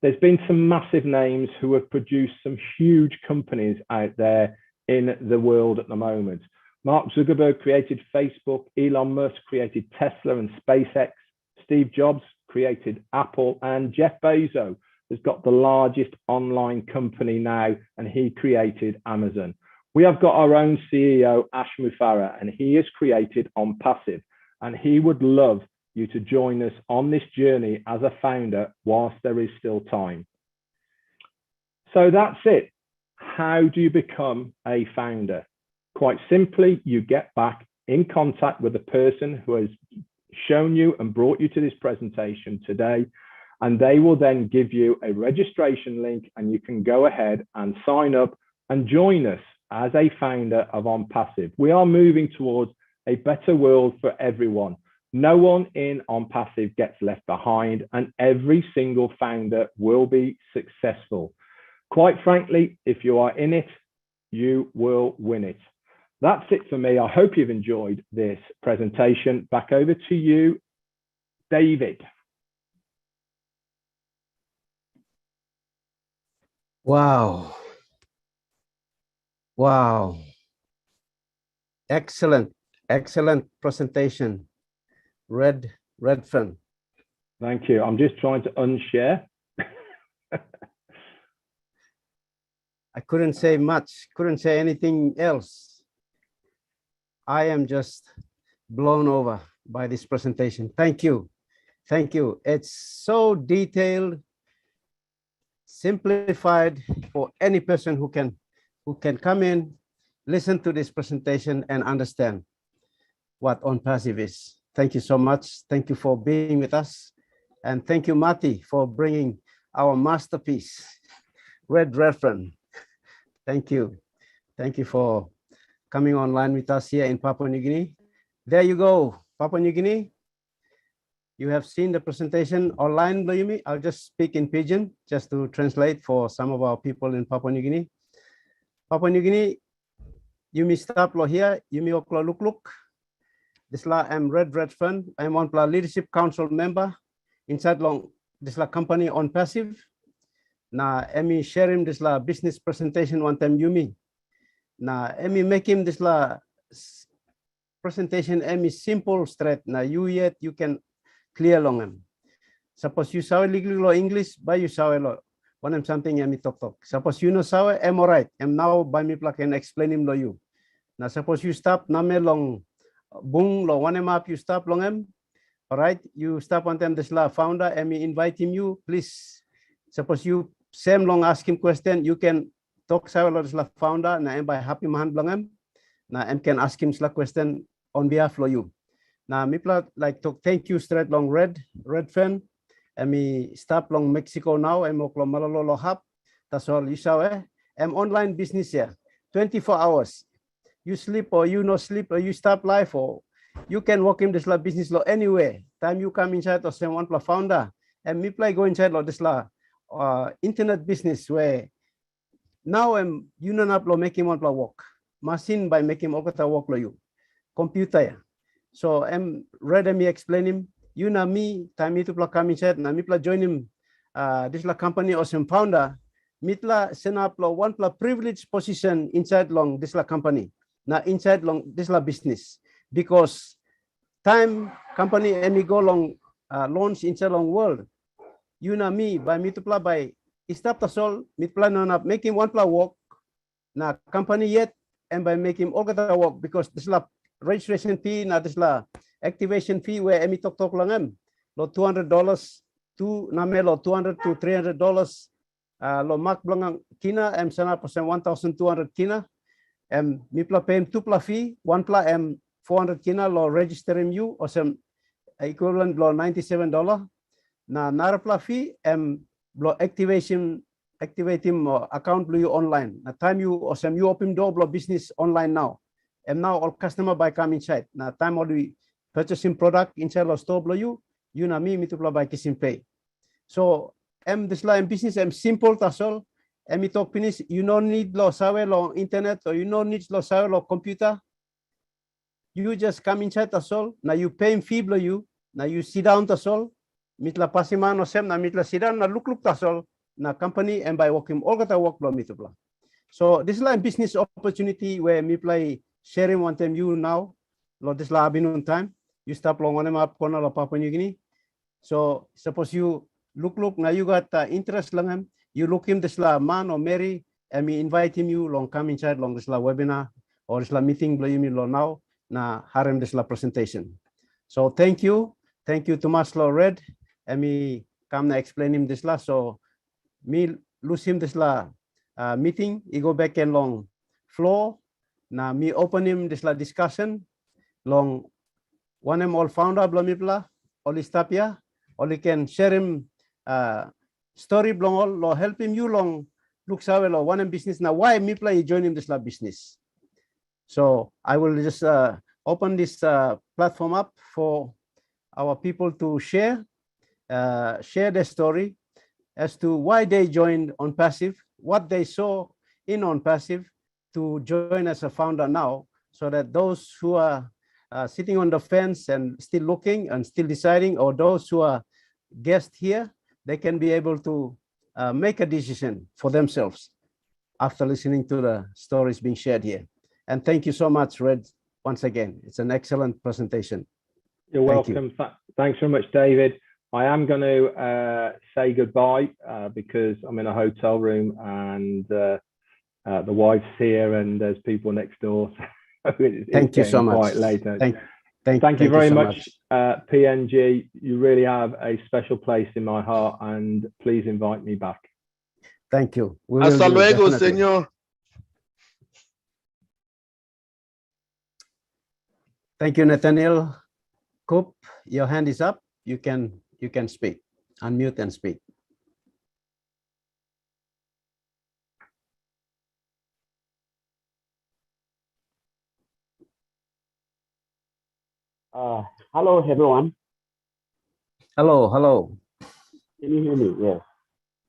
Speaker 3: There's been some massive names who have produced some huge companies out there in the world at the moment. Mark Zuckerberg created Facebook, Elon Musk created Tesla and SpaceX, Steve Jobs created Apple, and Jeff Bezos has got the largest online company now, and he created Amazon. We have got our own CEO, Ash Mufareh, and he has created ONPASSIVE, and he would love you to join us on this journey as a founder whilst there is still time. So that's it. How do you become a founder? Quite simply, you get back in contact with the person who has shown you and brought you to this presentation today, and they will then give you a registration link and you can go ahead and sign up and join us as a founder of ONPASSIVE. We are moving towards a better world for everyone. No one in ONPASSIVE gets left behind, and every single founder will be successful. Quite frankly, if you are in it, you will win it. That's it for me. I hope you've enjoyed this presentation. Back over to you, David.
Speaker 2: Wow. Wow. Excellent presentation. Redfern.
Speaker 3: Thank you. I'm just trying to unshare.
Speaker 2: I couldn't say much, couldn't say anything else. I am just blown over by this presentation. Thank you. Thank you. It's so detailed, simplified for any person who can come in, listen to this presentation and understand what ONPASSIVE is. Thank you so much. Thank you for being with us. And thank you, Matti, for bringing our masterpiece, Redfern. Thank you. Thank you for coming online with us here in Papua New Guinea. There you go, Papua New Guinea. You have seen the presentation online, Yumi. I'll just speak in Pidgin just to translate for some of our people in Papua New Guinea. Papua New Guinea, Yumi stop lo here, Yumi oklo look. This la I'm Red Fund. I'm one leadership council member inside long this la company ONPASSIVE. Na emi sharing this la business presentation one time Yumi. Na emi make him this la presentation emi simple straight. Na you can clear long em. Suppose you saw legal law English, by you saw lo. One am something emi talk. Suppose you know saw am alright. Am now by me plug and explain him lo you. Now suppose you stop name long bung lo one map you stop long em. All right, you stop on them this la founder and me invite him you please. Suppose you same long ask him question you can talk sa lo this la founder na em by happy man long em. Na em can ask him la question on behalf of you. Now me like to thank you straight long red fan. And me stop long Mexico now and moklo malolo hub. That's all you saw I'm online business here 24 hours. You sleep or you no sleep or you stop life or you can walk in this la business law anywhere. Time you come inside or say one founder and me play go inside law this la internet business where now you know not making one work. Machine by making okata work lo you. Computer. So I'm ready me explain him. You know me time to come inside na me join him this la company or some founder. Mitla send up lo one privileged position inside long this la company. Now inside long this la business because time company and me go long launch inside long world. You know me by me to play by stop the soul me plan on up making one work na company yet and by making all the work because this la registration fee na this la activation fee where emi talk lang em lo $200 to name lo $200 to $300 lo mak blangang kina em sana percent 1,200 kina em mi pla pay two pla fee one pla em 400 kina lo register you or some equivalent lo $97 na nara pla fee em lo activate him account lo you online na time you or some you open door lo business online now and now all customer by come inside na time all we purchasing product inside lo store lo you na me to pla by kissing pay so this line business simple that's all. Emi talk finish, you don't need lo sawe lo internet or you don't need lo sawe lo computer. You just come inside that's all. Now you pay fee lo you. Now you sit down that's all. Mitla pasiman or sem na mitla sit down na look that's all. Na company and by working all got work lo mitla. So this line business opportunity where me play sharing one time you now. Lo this la binun time. You stop long on up corner lo Papua New Guinea. So suppose you look now you got interest lang you look him this la man or Mary and me invite him you long come inside long this la webinar or this la meeting blow you lo now na harem this la presentation. So thank you to Maslow Red and me come na explain him this la so me lose him this la meeting he go back and long floor na me open him this la discussion long one em all founder blah blah all istapia or you can share him story blong lo help him you long look sawe lo one business now why me play join him this la business. So I will just open this platform up for our people to share their story as to why they joined ONPASSIVE, what they saw in ONPASSIVE to join as a founder now, so that those who are sitting on the fence and still looking and still deciding, or those who are guests here, they can be able to make a decision for themselves after listening to the stories being shared here. And thank you so much, Red, once again. It's an excellent presentation.
Speaker 3: You're welcome. Thanks very much, David. I am going to say goodbye because I'm in a hotel room and the wife's here and there's people next door.
Speaker 2: Thank you so much.
Speaker 3: Quite later.
Speaker 2: Thank
Speaker 3: you very much, PNG. You really have a special place in my heart, and please invite me back.
Speaker 2: Thank you.
Speaker 4: Hasta luego, señor.
Speaker 2: Thank you, Nathaniel. Coop, your hand is up. You can speak. Unmute and speak.
Speaker 5: Hello, everyone.
Speaker 2: Hello, hello.
Speaker 5: Can you hear me? Yes.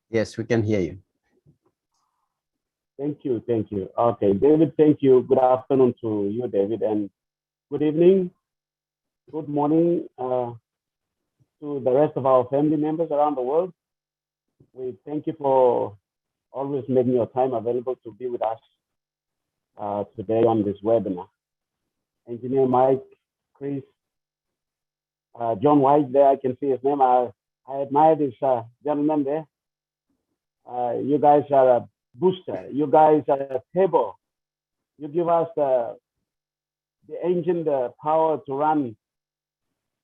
Speaker 2: Yes, we can hear you.
Speaker 5: Thank you. Thank you. Okay, David, thank you. Good afternoon to you, David, and good evening, good morning to the rest of our family members around the world. We thank you for always making your time available to be with us today on this webinar. Engineer Mike, Chris, John White there, I can see his name. I admire this gentleman there. You guys are a booster. You guys are a table. You give us the engine, the power to run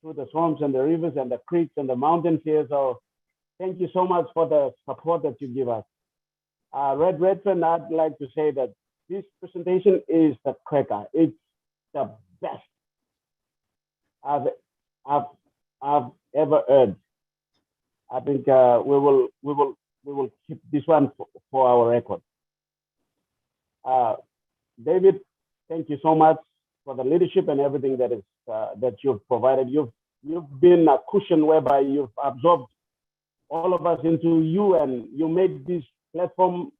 Speaker 5: through the swamps and the rivers and the creeks and the mountains here. So thank you so much for the support that you give us. Red Redfern, I'd like to say that this presentation is the cracker. It's the best I've ever heard. I think we will keep this one for our record. David, thank you so much for the leadership and everything that is that you've provided. You've been a cushion whereby you've absorbed all of us into you, and you made this platform,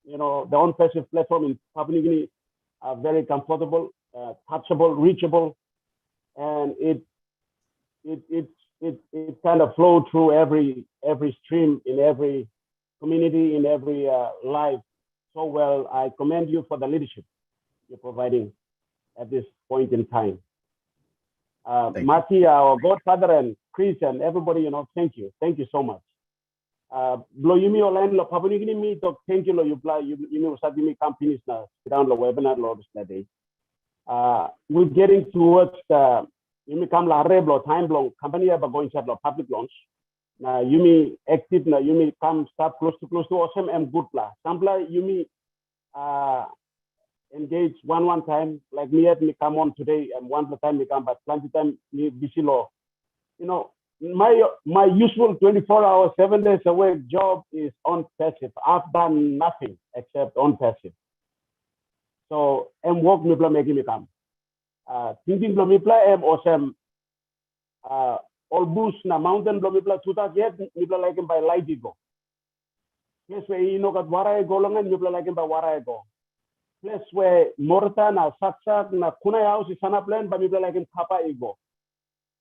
Speaker 5: you know, the ONPASSIVE platform in Papua New Guinea, very comfortable, touchable, reachable, and it kind of flowed through every stream in every community, in every life so well. I commend you for the leadership you're providing at this point in time. Mati, our godfather, and Chris, and everybody, you know, thank you so much. Blow you me online, lo Papua New Guinea me talk. Thank you, lo you play you know start me companies now. Down the webinar lo this day. We're getting towards the you may come la reblo time long company are going to have a public launch. Now you may active now you may come start close to awesome and good la. Sampler you may engage one time like me at me come on today and one time me come but plenty time me busy law. You know my usual 24-hour 7 days a week job is ONPASSIVE. I've done nothing except ONPASSIVE. So I'm work me making me come. Thinking me play am awesome. All bush na mountain me play 2000 yet me play like him by light ego. Place where you know got where I go long and me play like him by where I go. Place where Morta na Saksak na Kunai house is sana plan but me play like him Papa ego.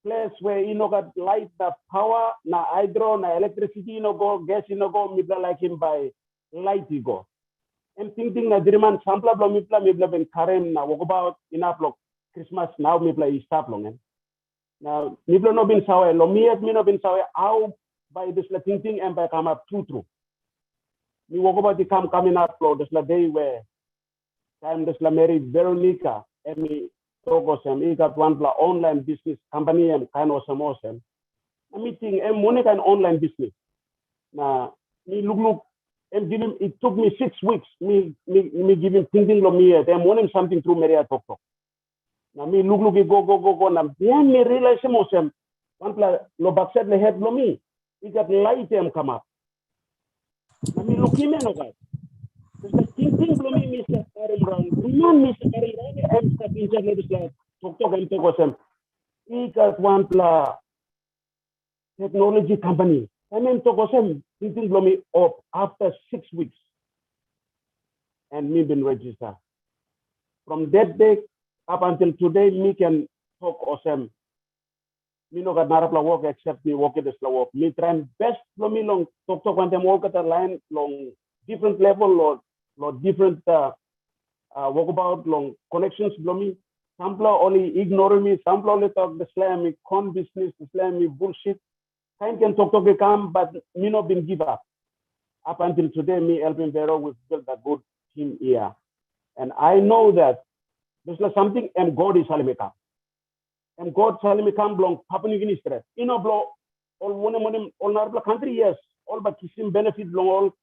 Speaker 5: Place where you know got light the power na hydro na electricity you know go gas you know go me play like him by light ego. And thinking na diriman sampla me play ben Karen na walk about enough block Christmas now me play stop long. Now me play no bin sawe lo me no bin sawe how by this la thinking and by come up true. Me walk about the coming up flow this la day where time this la married Veronica and me Togo some he got one la online business company and kind of some awesome. A meeting and Monica an online business. Now me look and give him it took me 6 weeks. Me give him thinking lo me them wanting something through Maria Toko. Now me look go now then me realize some one pla lo backset le head lo me. He got light them come up. Now me look him no guys. Just like thinking lo me Mr. Karim Brown. Man Mr. Karim Brown I'm stuck in just like this Toko and Toko some. He got one pla technology company. I mean Toko some thinking lo me up after 6 weeks. And me been registered. From that day up until today, me can talk awesome. Me no got narapla work except me work at this work. Me try best for me long talk when them work at the line long different level or different work about long connections below me. Some only ignore me, some only talk the slam me con business, the slam me bullshit. Kind can talk come, but me not been give up. Up until today, me helping Vero with build a good team here. And I know that there's something and God is Salimekam. And God Salimekam belong Papua New Guinea stress. You know, blow all one all Narbla country, yes. All but kiss him benefit belong all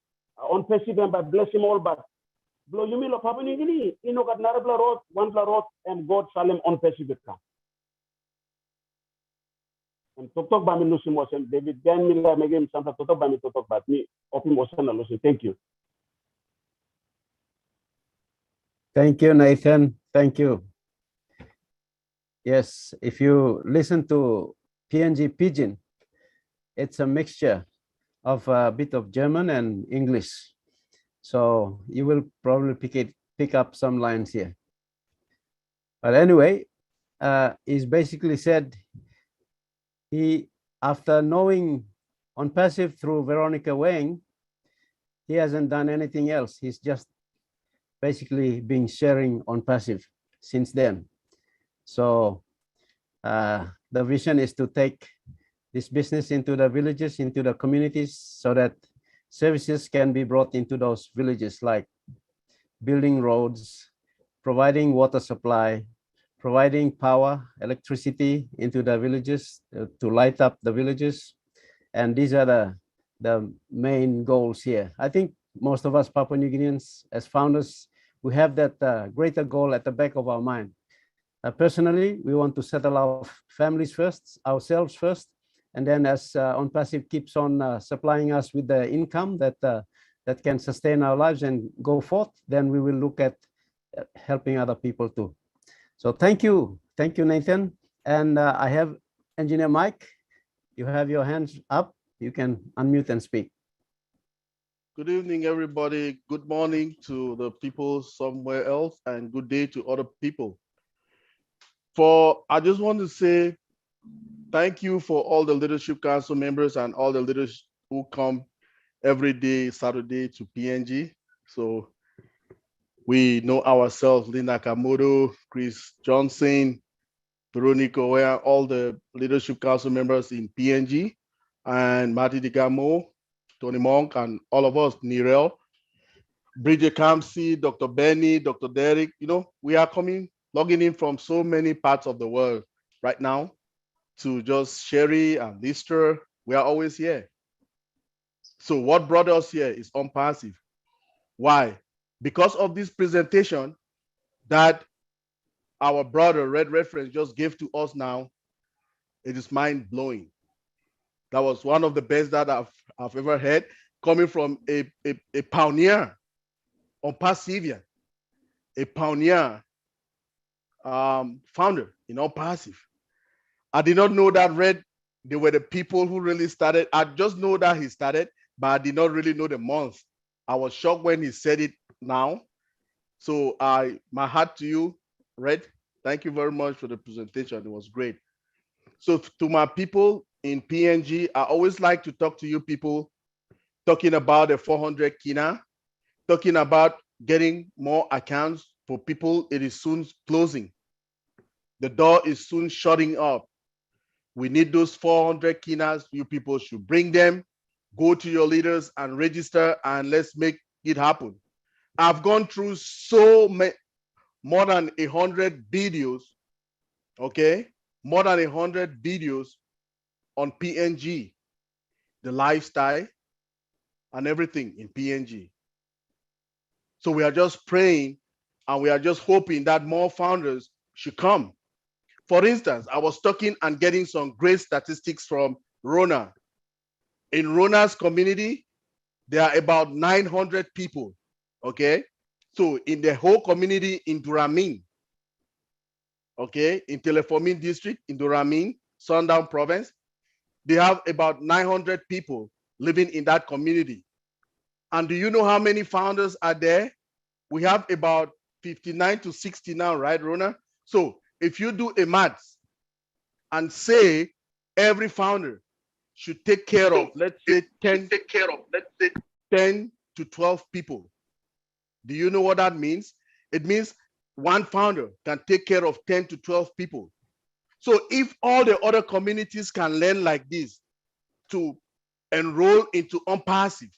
Speaker 5: ONPASSIVE and by bless him all but blow you mean Papua New Guinea, you know got Narbla road, one road, and God Salim ONPASSIVE come. And talk by me Lucy Mosen, David Dan Miller make him something to talk by me to talk about me, Opi Mosen and Lucy. Thank you.
Speaker 2: Thank you, Nathan. Thank you. Yes, if you listen to PNG Pidgin, it's a mixture of a bit of German and English. So you will probably pick up some lines here. But anyway, he's basically said after knowing ONPASSIVE through Veronica Wang, he hasn't done anything else. He's just basically been sharing ONPASSIVE since then. So the vision is to take this business into the villages, into the communities, so that services can be brought into those villages, like building roads, providing water supply, providing power, electricity into the villages to light up the villages. And these are the main goals here. I think most of us Papua New Guineans as founders, we have that greater goal at the back of our mind. Personally, we want to settle our families first, ourselves first, and then as ONPASSIVE keeps on supplying us with the income that can sustain our lives and go forth, then we will look at helping other people too. So thank you, Nathan. And I have Engineer Mike. You have your hands up. You can unmute and speak.
Speaker 4: Good evening, everybody. Good morning to the people somewhere else, and good day to other people. I just want to say thank you for all the Leadership Council members and all the leaders who come every day, Saturday, to PNG. So we know ourselves, Linda Kamoto, Chris Johnson, Veronica Oya, all the Leadership Council members in PNG, and Marty Digamo, Tony Monk, and all of us, Nirel, Bridget Kamsi, Dr. Benny, Dr. Derek. You know, we are logging in from so many parts of the world right now to just Sherry and Lister. We are always here. So what brought us here is ONPASSIVE. Why? Because of this presentation that our brother Red Reference just gave to us now, it is mind-blowing. That was one of the best that I've ever heard, coming from a pioneer, ONPASSIVE, a pioneer founder in ONPASSIVE. I did not know that Red, they were the people who really started. I just know that he started, but I did not really know the month. I was shocked when he said it now. So my hat to you, Red. Thank you very much for the presentation. It was great. So to my people in PNG, I always like to talk to you people, talking about the 400 Kina, talking about getting more accounts for people. It is soon closing. The door is soon shutting up. We need those 400 Kinas. You people should bring them, go to your leaders and register, and let's make it happen. I've gone through more than 100 videos, okay? More than 100 videos on PNG, the lifestyle and everything in PNG. So we are just praying and we are just hoping that more founders should come. For instance, I was talking and getting some great statistics from Rona. In Rona's community, there are about 900 people, okay? So in the whole community in Duramin, okay, in Telefomin district, in Duramin, Sundown province, they have about 900 people living in that community. And do you know how many founders are there? We have about 59 to 60 now, right, Rona? So if you do a maths and say every founder should take care of, let's say 10 to 12 people. Do you know what that means? It means one founder can take care of 10 to 12 people. So if all the other communities can learn like this to enroll into ONPASSIVE,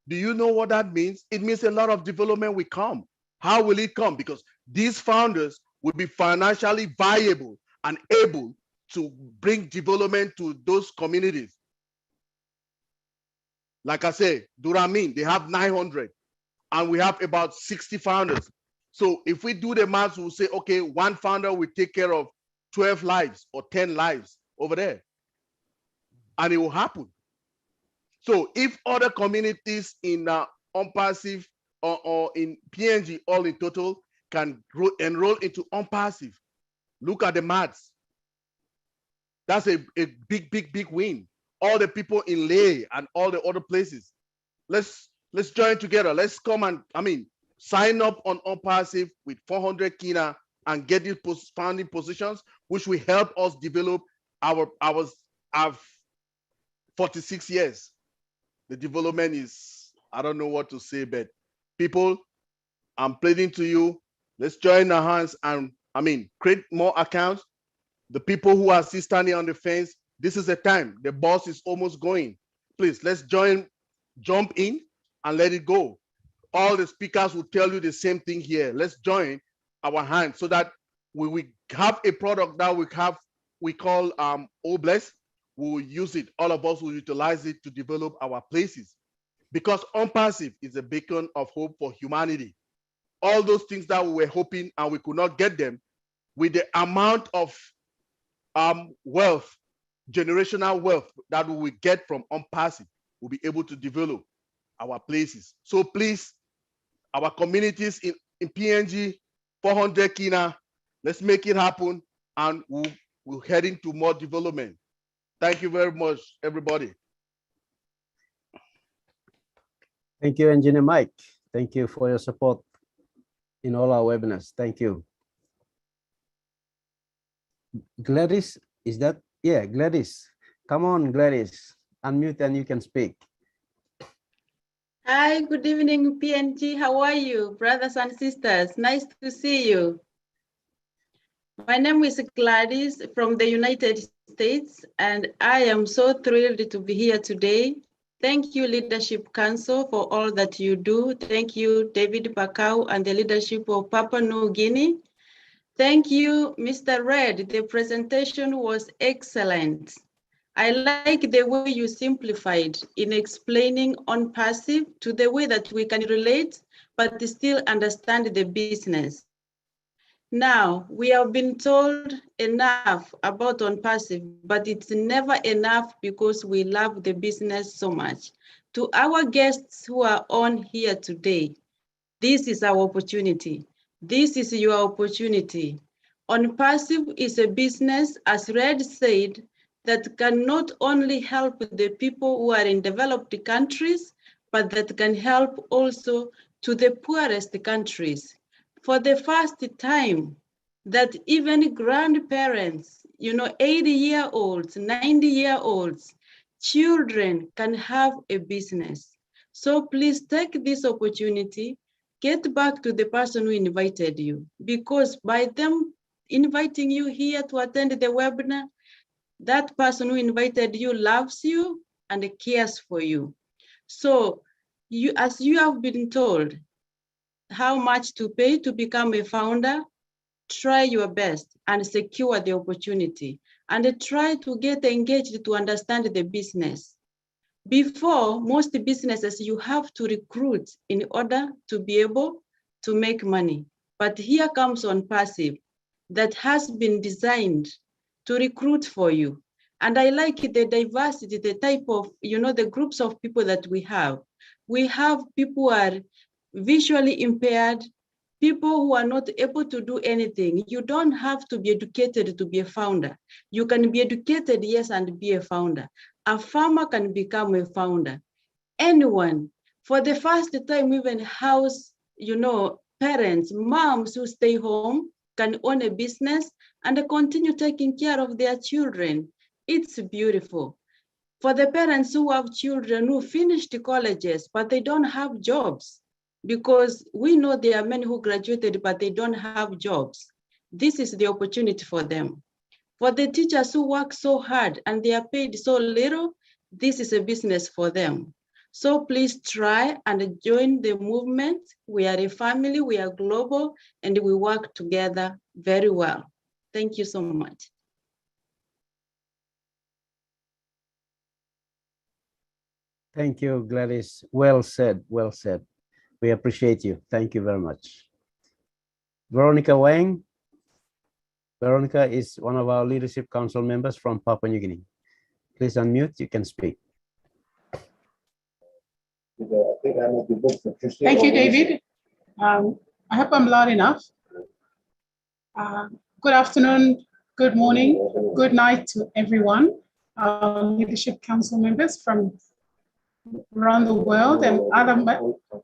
Speaker 4: do you know what that means? It means a lot of development will come. How will it come? Because these founders will be financially viable and able to bring development to those communities. Like I say, Duramin, they have 900 and we have about 60 founders. So if we do the math, we'll say, okay, one founder will take care of 12 lives or 10 lives over there. And it will happen. So if other communities in ONPASSIVE or in PNG, all in total, can enroll into ONPASSIVE, look at the maths. That's a big win. all the people in Leh and all the other places. Let's join together. Let's come and, sign up on ONPASSIVE with 400 Kina and get these founding positions, which will help us develop our 46 years. The development is, I don't know what to say, but people, I'm pleading to you, let's join our hands and, create more accounts. The people who are still standing on the fence, this is the time. The bus is almost going. Please, let's jump in and let it go. All the speakers will tell you the same thing here. Let's join our hands so that we have a product that we call OBLESS. We will use it. All of us will utilize it to develop our places, because ONPASSIVE is a beacon of hope for humanity. All those things that we were hoping and we could not get them, with the amount of wealth, generational wealth that we will get from ONPASSIVE, we'll be able to develop our places. So please, our communities in PNG, 400 Kina, let's make it happen, and we're heading to more development. Thank you very much, everybody.
Speaker 2: Thank you, Engineer Mike. Thank you for your support in all our webinars. Thank you. Gladys, is that? Yeah, Gladys. Come on, Gladys. Unmute and you can speak.
Speaker 6: Hi, good evening, PNG. How are you, brothers and sisters? Nice to see you. My name is Gladys from the United States, and I am so thrilled to be here today. Thank you, Leadership Council, for all that you do. Thank you, David BAKAU and the leadership of Papua New Guinea. Thank you, Mr. Red. The presentation was excellent. I like the way you simplified in explaining ONPASSIVE to the way that we can relate, but still understand the business. Now, we have been told enough about ONPASSIVE, but it's never enough because we love the business so much. To our guests who are on here today, this is our opportunity. This is your opportunity. ONPASSIVE is a business, as Red said, that can not only help the people who are in developed countries, but that can help also to the poorest countries. For the first time, that even grandparents, 80-year-olds, 90-year-olds, children can have a business. So please take this opportunity, get back to the person who invited you, because by them inviting you here to attend the webinar, that person who invited you loves you and cares for you. So as you have been told how much to pay to become a founder, try your best and secure the opportunity, and try to get engaged to understand the business. Before, most businesses, you have to recruit in order to be able to make money. But here comes ONPASSIVE that has been designed to recruit for you. And I like the diversity, the type of, the groups of people that we have. We have people who are visually impaired, people who are not able to do anything. You don't have to be educated to be a founder. You can be educated, yes, and be a founder. A farmer can become a founder. Anyone, for the first time, even house, parents, moms who stay home can own a business and continue taking care of their children. It's beautiful. For the parents who have children who finished colleges, but they don't have jobs, because we know there are many who graduated, but they don't have jobs. This is the opportunity for them. For the teachers who work so hard and they are paid so little, this is a business for them. So please try and join the movement. We are a family, we are global, and we work together very well. Thank you so much.
Speaker 2: Thank you, Gladys. Well said, well said. We appreciate you. Thank you very much. Veronica Wang. Veronica is one of our Leadership Council members from Papua New Guinea. Please unmute, you can speak.
Speaker 7: Thank you, David. I hope I'm loud enough. Good afternoon, good morning, good night to everyone. our Leadership Council members from around the world and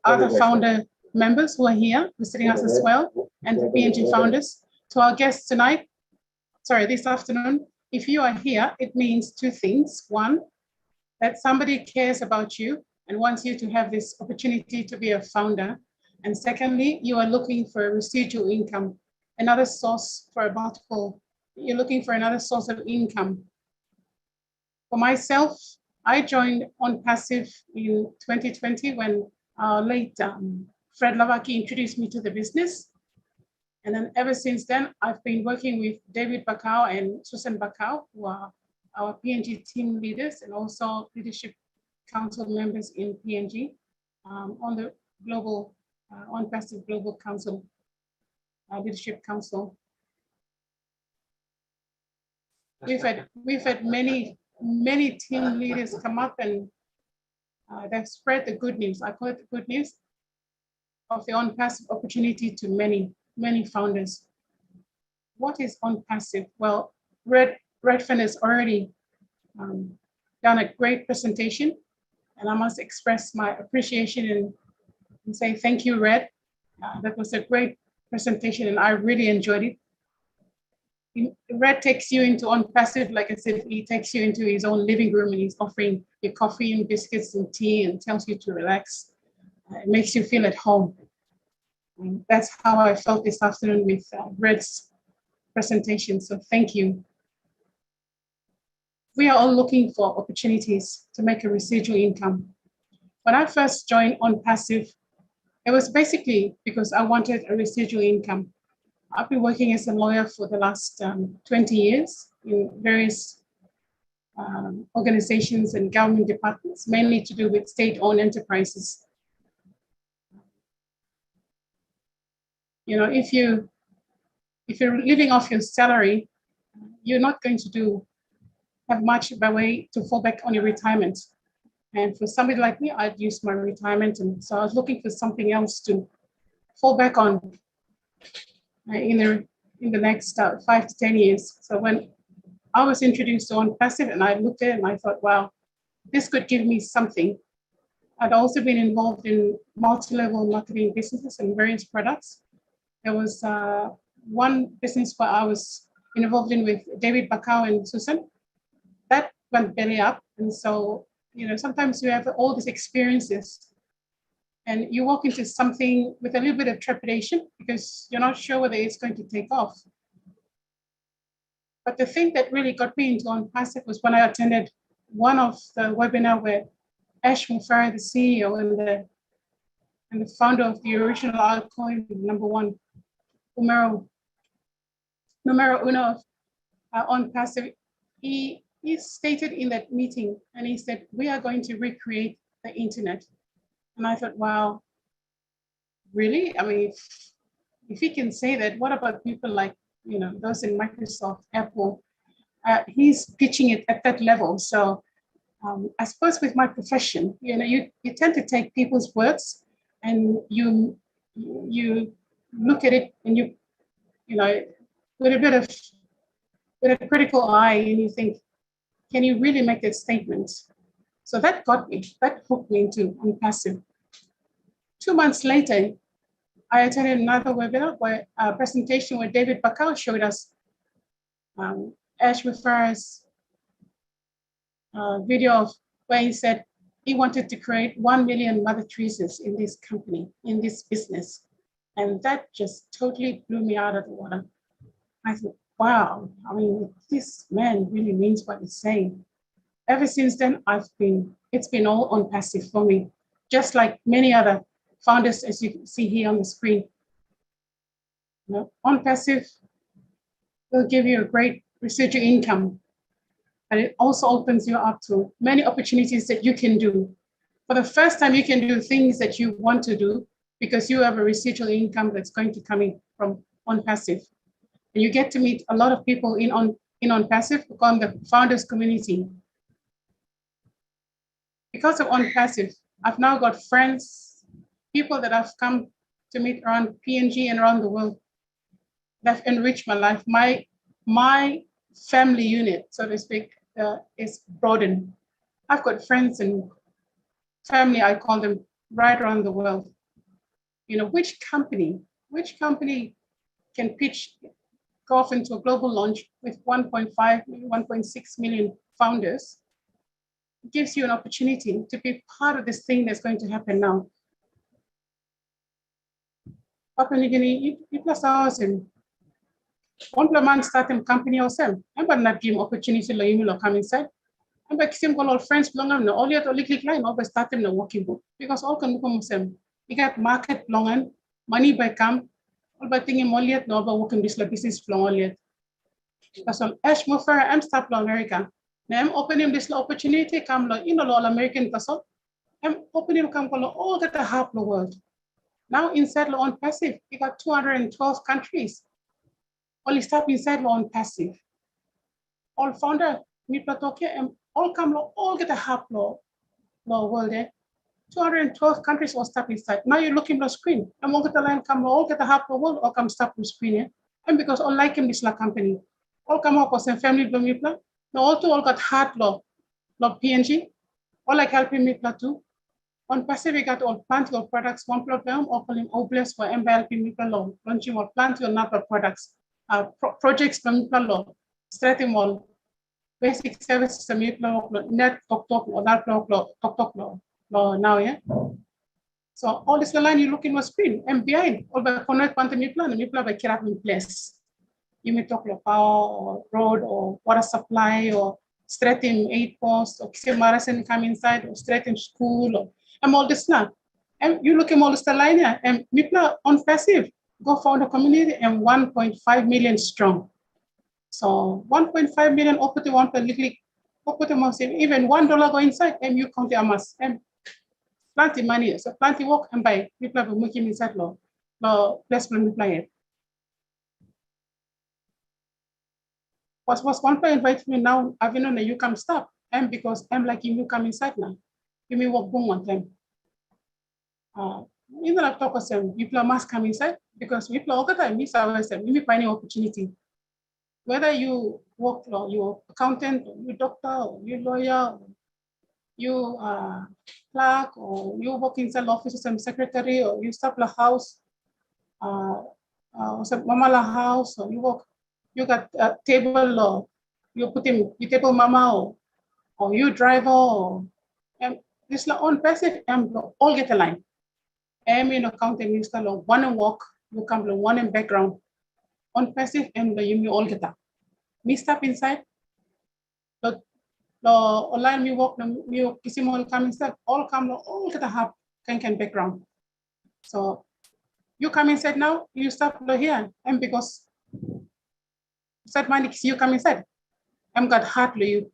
Speaker 7: other founder members who are here visiting us as well, and the PNG founders. To our guests tonight, this afternoon, if you are here, it means two things. One, that somebody cares about you and wants you to have this opportunity to be a founder. And secondly, you are looking for a residual income, another source for a multiple. You're looking for another source of income. For myself, I joined ONPASSIVE in 2020 when our late Fred Lavaki introduced me to the business. And then ever since then, I've been working with David BAKAU and Susan BAKAU, who are our PNG team leaders and also Leadership Council members in PNG on the global, ONPASSIVE Global Council, Leadership Council. We've had many team leaders come up and they've spread the good news. I call it the good news of the ONPASSIVE opportunity to many founders. What is ONPASSIVE? Well, Redfern has already done a great presentation, and I must express my appreciation and say thank you, Red. That was a great presentation, and I really enjoyed it. Red takes you into ONPASSIVE, like I said, he takes you into his own living room and he's offering you coffee and biscuits and tea and tells you to relax. It makes you feel at home. And that's how I felt this afternoon with Red's presentation, so thank you. We are all looking for opportunities to make a residual income. When I first joined ONPASSIVE, it was basically because I wanted a residual income. I've been working as a lawyer for the last 20 years in various organizations and government departments, mainly to do with state-owned enterprises. You know, if you're living off your salary, you're not going to have much by way to fall back on your retirement. And for somebody like me, I'd use my retirement, and so I was looking for something else to fall back on in the next 5 to 10 years. So when I was introduced to ONPASSIVE and I looked at it and I thought, wow, this could give me something. I'd also been involved in multi-level marketing businesses and various products. There was one business where I was involved in with David BAKAU and Susan. That went belly up. And so, you know, sometimes you have all these experiences and you walk into something with a little bit of trepidation because you're not sure whether it's going to take off. But the thing that really got me into ONPASSIVE was when I attended one of the webinar where Ash Mufari, the CEO and the founder of the original altcoin, number one, numero uno of ONPASSIVE, he stated in that meeting, and he said, we are going to recreate the internet. And I thought, wow, really? I mean, if he can say that, what about people like, you know, those in Microsoft, Apple? He's pitching it at that level. So I suppose with my profession, you know, you tend to take people's words and you look at it and you know, with a critical eye, and you think, can you really make that statement? So that hooked me into ONPASSIVE. 2 months later, I attended another webinar where a presentation where David BAKAU showed us Ash Mufari's video of where he said he wanted to create 1 million Mother Teresas in this company, in this business. And that just totally blew me out of the water. I thought, wow, I mean, this man really means what he's saying. Ever since then, it's been all ONPASSIVE for me, just like many other founders, as you can see here on the screen. You know, ONPASSIVE will give you a great residual income, and it also opens you up to many opportunities that you can do. For the first time, you can do things that you want to do because you have a residual income that's going to come in from ONPASSIVE. And you get to meet a lot of people in ONPASSIVE on the founders community. Because of ONPASSIVE, I've now got friends, people that I've come to meet around PNG and around the world that have enriched my life. My family unit, so to speak, is broadened. I've got friends and family, I call them, right around the world. You know, which company can pitch, go off into a global launch with 1.5, 1.6 million founders? It gives you an opportunity to be part of this thing that's going to happen now. Papua New Guinea, +1,000. One man starting company yourself. I'm not give opportunity to you come inside. I'm like same all friends belong on all yet only click line over starting the working book because all can become same. You got market belong on money by come all by thinking all yet no about working this business belong all yet. That's all Ash Muffer I'm start America. Now I'm opening this opportunity come in all American castle. I'm opening come all that half the world. Now inside ONPASSIVE, you got 212 countries. Only stop inside ONPASSIVE. All founder, and all come all get a half law world there. 212 countries all stop inside. Now you're looking at the screen. And all get the line come all get a half the world or come stop the screen here. And because all like him this la company. All come up as a family blow me. Now all got hard law PNG. All like helping me too. ONPASSIVE, we got all plenty of products, one program, offering obless for MBLP Mipla law, launching all plenty of number of products, projects from Mipla law, strategy all, basic services, Mipla net, talk, or that law now, yeah. So all this line you look in the screen, and behind, all the connect one to Mipla, and Mipla by keep in place. You may talk about power or road or water supply or straight in 8 posts or Marathon come inside or straight in school or all this now. And you look at all this line here and Mipla ONPASSIVE go found a community and 1.5 million strong. So 1.5 million open to one per even $1 go inside and you count the amas and plenty money. So plenty work and buy people have making inside law less plan it. Was one point invite me now, I've been on you come stop. And because I'm like you come inside now. You may work boom one time. In the laptop people must come inside because people all the time miss ourselves, we may find an opportunity. Whether you work law, you accountant, or you doctor, or you lawyer, or you clerk, or you work inside office as secretary, or you stop the house, mama la house, or you work. You got a table, or you put in you table mama, or you driver, or and this la ONPASSIVE and all get a line. I'm in accounting minister law one and walk, you come one in background. ONPASSIVE and you all get up. Me step inside. The online me walk me kisimol come inside. All come all get a half can background. So you come inside now. You stop here and because said money you come inside. I'm got heart to you.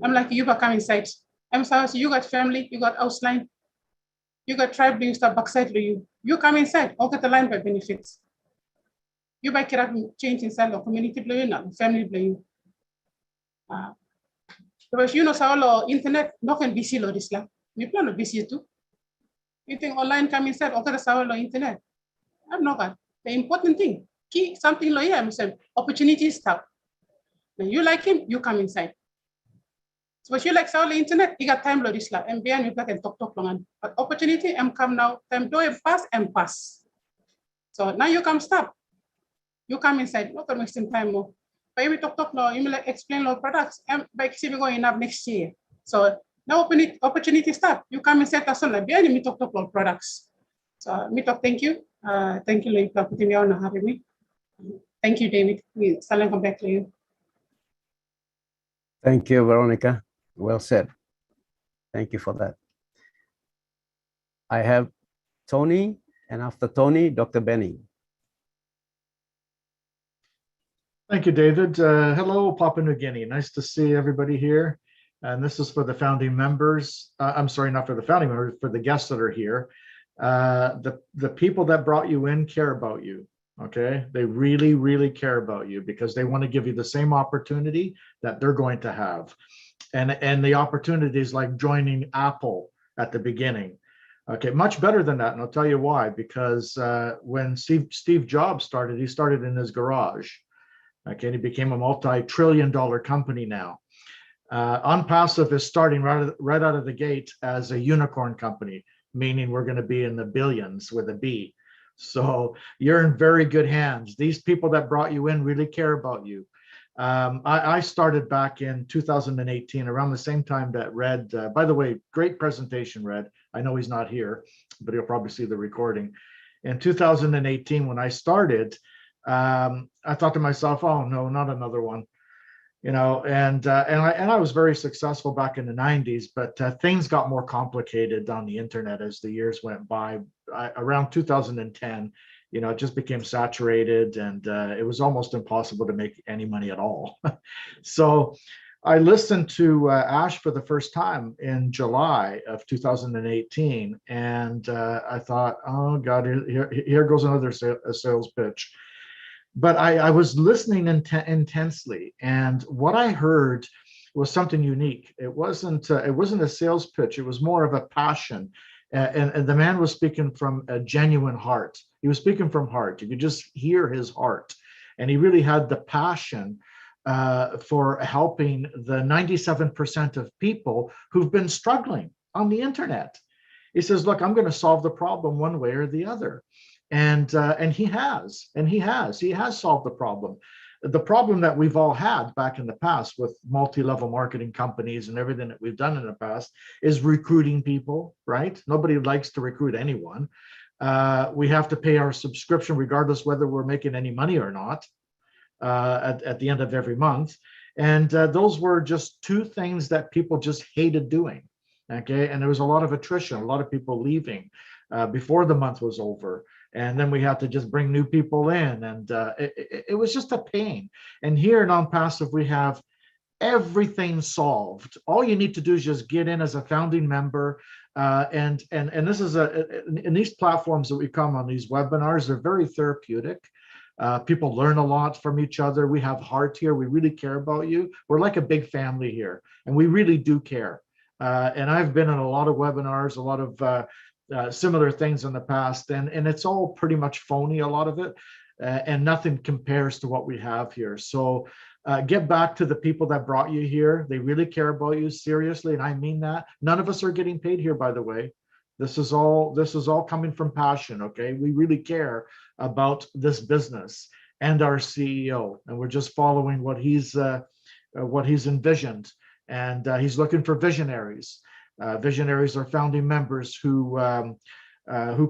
Speaker 7: I'm like you come inside. I'm sorry, so you got family. You got outline. You got tribe. You start backside to you. You come inside. All get the line by benefits. You buy care change inside the community blue, family blue. Because you know, so internet, no can be seen or this land. We plan to be seen too. You think online come inside, okay, that's our internet. I'm not that. The important thing, key something like I'm saying, opportunity stuff. When you like him, you come inside. So if you like our internet, you got time lo this land. And beyond you can talk long. But opportunity, I'm come now, time do it pass. So now you come stop. You come inside, not wasting time more. But we talk now, you will explain our products and by we going up next year. So now opportunity start. You come inside us on like behind me talk about products. So me talk, thank you. Thank you, Louis, for putting me on and having me. Thank you, David. We still come back to you.
Speaker 2: Thank you, Veronica. Well said. Thank you for that. I have Tony, and after Tony, Dr. Benny.
Speaker 8: Thank you, David. Hello, Papua New Guinea. Nice to see everybody here. And this is for the founding members. I'm sorry, not for the founding members, for the guests that are here. The people that brought you in care about you, okay? They really, really care about you because they want to give you the same opportunity that they're going to have. And the opportunities like joining Apple at the beginning. Okay, much better than that, and I'll tell you why. Because when Steve Jobs started, he started in his garage. Okay, and he became a multi-trillion-dollar company now. ONPASSIVE is starting right out of the gate as a unicorn company, meaning we're going to be in the billions with a B. So you're in very good hands. These people that brought you in really care about you. I started back in 2018, around the same time that Red, by the way, great presentation, Red. I know he's not here, but he'll probably see the recording. In 2018, when I started, I thought to myself, oh no, not another one. You know, and I was very successful back in the 90s, but things got more complicated on the internet as the years went by. Around 2010, you know, it just became saturated, and it was almost impossible to make any money at all. So I listened to Ash for the first time in July of 2018, and I thought, oh God, here goes another sales pitch. But I was listening intensely, and what I heard was something unique. It wasn't a sales pitch. It was more of a passion, and the man was speaking from a genuine heart. He was speaking from heart. You could just hear his heart, and he really had the passion for helping the 97% of people who've been struggling on the internet. He says, "Look, I'm going to solve the problem one way or the other." And he has solved the problem. The problem that we've all had back in the past with multi-level marketing companies and everything that we've done in the past is recruiting people, right? Nobody likes to recruit anyone. We have to pay our subscription regardless whether we're making any money or not at the end of every month. And those were just two things that people just hated doing. Okay, and there was a lot of attrition, a lot of people leaving before the month was over. And then we had to just bring new people in, and it was just a pain. And here in ONPASSIVE, we have everything solved. All you need to do is just get in as a founding member. And this is in these platforms that we come on, these webinars, they're very therapeutic. People learn a lot from each other. We have heart here. We really care about you. We're like a big family here, and we really do care. And I've been in a lot of webinars, a lot of similar things in the past, and it's all pretty much phony, a lot of it, and nothing compares to what we have here. So get back to the people that brought you here. They really care about you, seriously, and I mean that. None of us are getting paid here, by the way. This is all coming from passion. Okay, we really care about this business and our CEO, and we're just following what he's envisioned, and he's looking for visionaries. Visionaries are founding members who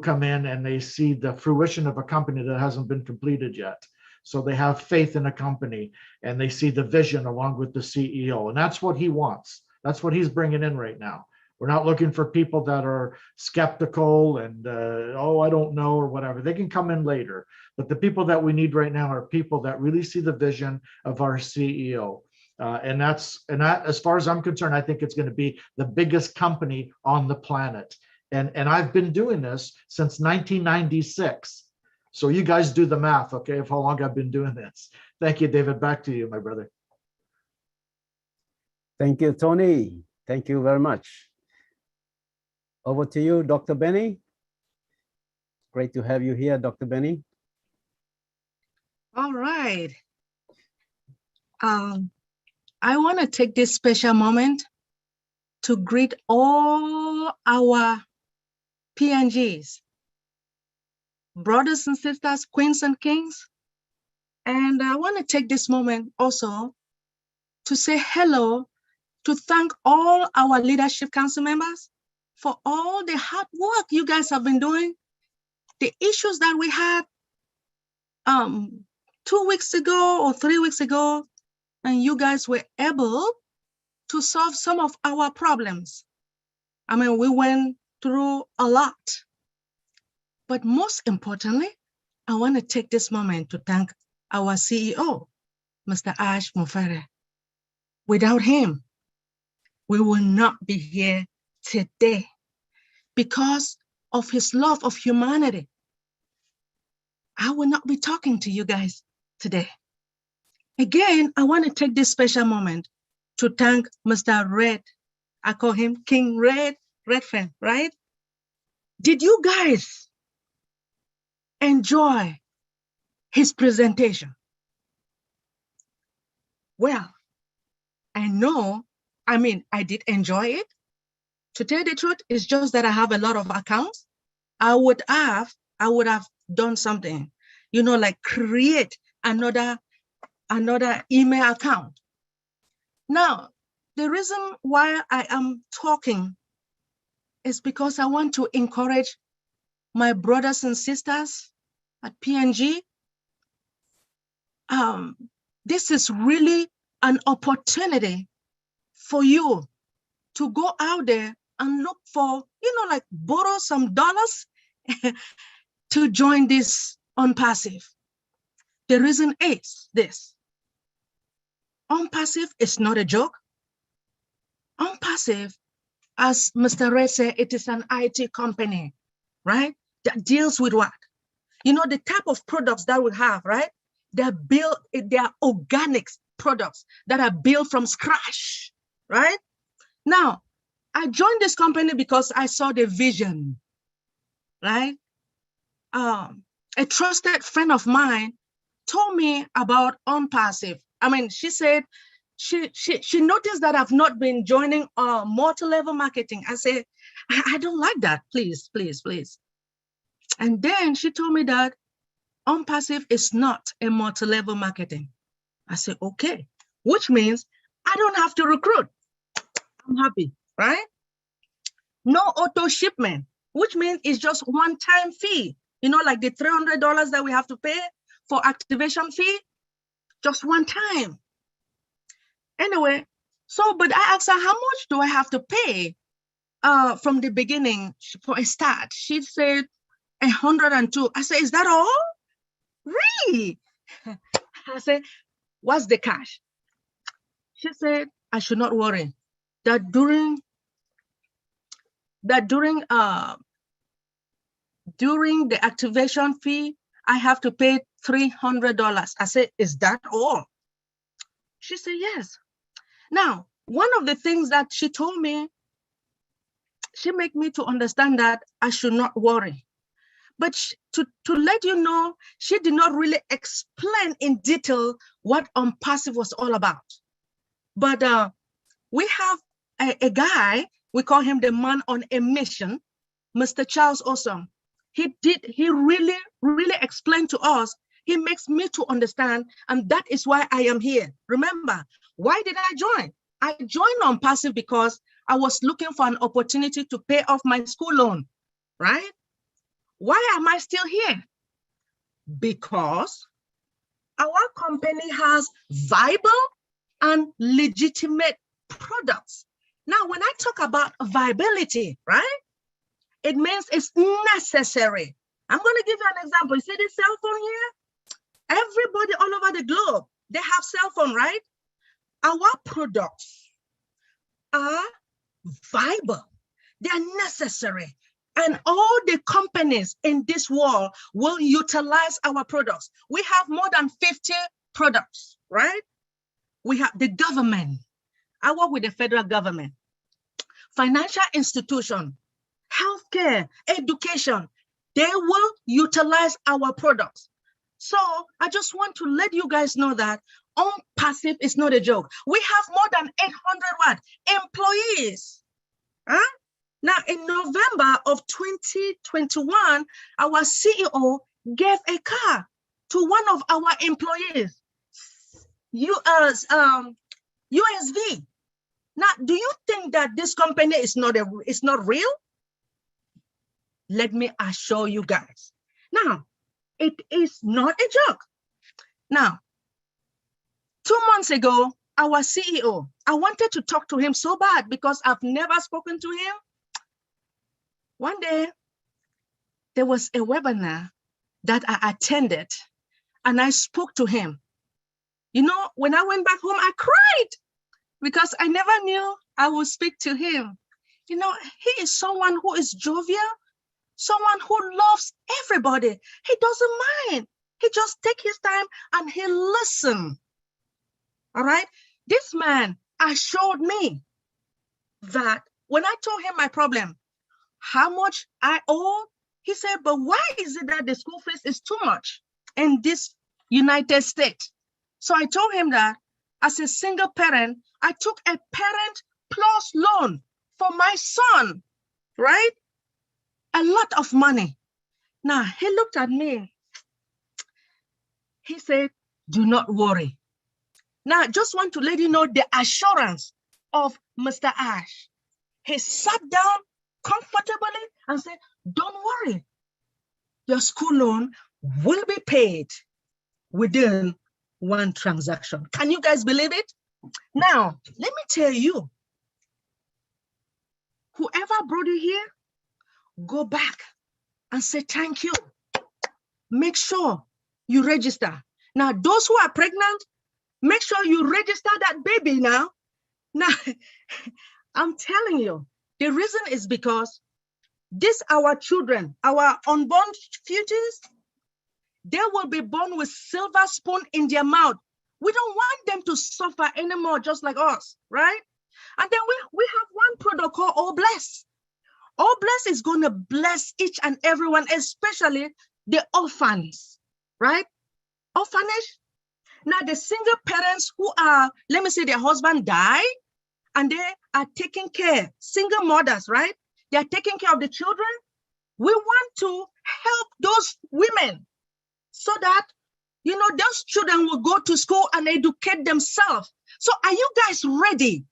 Speaker 8: come in and they see the fruition of a company that hasn't been completed yet. So they have faith in a company, and they see the vision along with the CEO, and that's what he wants. That's what he's bringing in right now. We're not looking for people that are skeptical and oh, I don't know, or whatever. They can come in later, but the people that we need right now are people that really see the vision of our CEO. And that, as far as I'm concerned, I think it's going to be the biggest company on the planet. And I've been doing this since 1996. So you guys do the math, okay, of how long I've been doing this. Thank you, David. Back to you, my brother.
Speaker 2: Thank you, Tony. Thank you very much. Over to you, Dr. Benny. Great to have you here, Dr. Benny.
Speaker 9: All right. I want to take this special moment to greet all our PNGs, brothers and sisters, queens and kings. And I want to take this moment also to say hello, to thank all our leadership council members for all the hard work you guys have been doing. The issues that we had 2 weeks ago or 3 weeks ago, and you guys were able to solve some of our problems. I mean, we went through a lot. But most importantly, I want to take this moment to thank our CEO, Mr. Ash Mufere. Without him, we will not be here today because of his love of humanity. I will not be talking to you guys today. Again, I want to take this special moment to thank Mr. Red. I call him King Red, Redfern, right? Did you guys enjoy his presentation? Well, I know I mean, I did enjoy it. To tell the truth, it's just that I have a lot of accounts. I would have done something, you know, like create another email account. Now, the reason why I am talking is because I want to encourage my brothers and sisters at PNG. This is really an opportunity for you to go out there and look for, you know, like borrow some dollars to join this ONPASSIVE. The reason is this: ONPASSIVE is not a joke. ONPASSIVE, as Mr. Ray said, it is an IT company, right? That deals with what? You know, the type of products that we have, right? They're organic products that are built from scratch, right? Now, I joined this company because I saw the vision, right? A trusted friend of mine told me about ONPASSIVE. I mean, she said she noticed that I've not been joining multi-level marketing. I said, I don't like that, please, please, please. And then she told me that ONPASSIVE is not a multi-level marketing. I said, okay, which means I don't have to recruit. I'm happy, right? No auto shipment, which means it's just one-time fee. You know, like the $300 that we have to pay for activation fee, just one time. Anyway, so, but I asked her, how much do I have to pay from the beginning for a start? She said 102. I said, is that all? Really? I said, what's the cash? She said, I should not worry, that during the activation fee, I have to pay $300. I said, is that all? She said, yes. Now, one of the things that she told me, she made me to understand that I should not worry. But to let you know, she did not really explain in detail what ONPASSIVE was all about. But we have a guy, we call him the man on a mission, Mr. Charles Awesome. He really, really explained to us. He makes me to understand, and that is why I am here. Remember, why did I join? I joined ONPASSIVE because I was looking for an opportunity to pay off my school loan, right? Why am I still here? Because our company has viable and legitimate products. Now, when I talk about viability, right? It means it's necessary. I'm going to give you an example. You see this cell phone here? Everybody all over the globe, they have cell phone, right? Our products are viable. They are necessary. And all the companies in this world will utilize our products. We have more than 50 products, right? We have the government. I work with the federal government, financial institution, healthcare, education. They will utilize our products. So I just want to let you guys know that ONPASSIVE is not a joke. We have more than 800 employees. Huh? Now, in November of 2021, our CEO gave a car to one of our employees, USV. Now, do you think that this company is not real? Let me assure you guys. Now, it is not a joke. Now, 2 months ago, our CEO, I wanted to talk to him so bad because I've never spoken to him. One day, there was a webinar that I attended and I spoke to him. You know, when I went back home, I cried because I never knew I would speak to him. You know, he is someone who is jovial, someone who loves everybody. He doesn't mind. He just takes his time and he listens. All right. This man assured me that when I told him my problem, how much I owe, he said, but why is it that the school fees is too much in this United States? So I told him that as a single parent, I took a parent plus loan for my son, right? A lot of money. Now, he looked at me. He said, do not worry. Now, I just want to let you know the assurance of Mr. Ash. He sat down comfortably and said, don't worry. Your school loan will be paid within one transaction. Can you guys believe it? Now, let me tell you, whoever brought you here, go back and say thank you. Make sure you register. Now, those who are pregnant, make sure you register that baby now. Now, I'm telling you, the reason is because these our children, our unborn futures, they will be born with silver spoon in their mouth. We don't want them to suffer anymore, just like us, right? And then we have one product called All Bless. All Bless is going to bless each and everyone, especially the orphans, right? Orphanage. Now, the single parents who are, let me say, their husband died, and they are taking care, single mothers, right? They are taking care of the children. We want to help those women so that, you know, those children will go to school and educate themselves. So are you guys ready,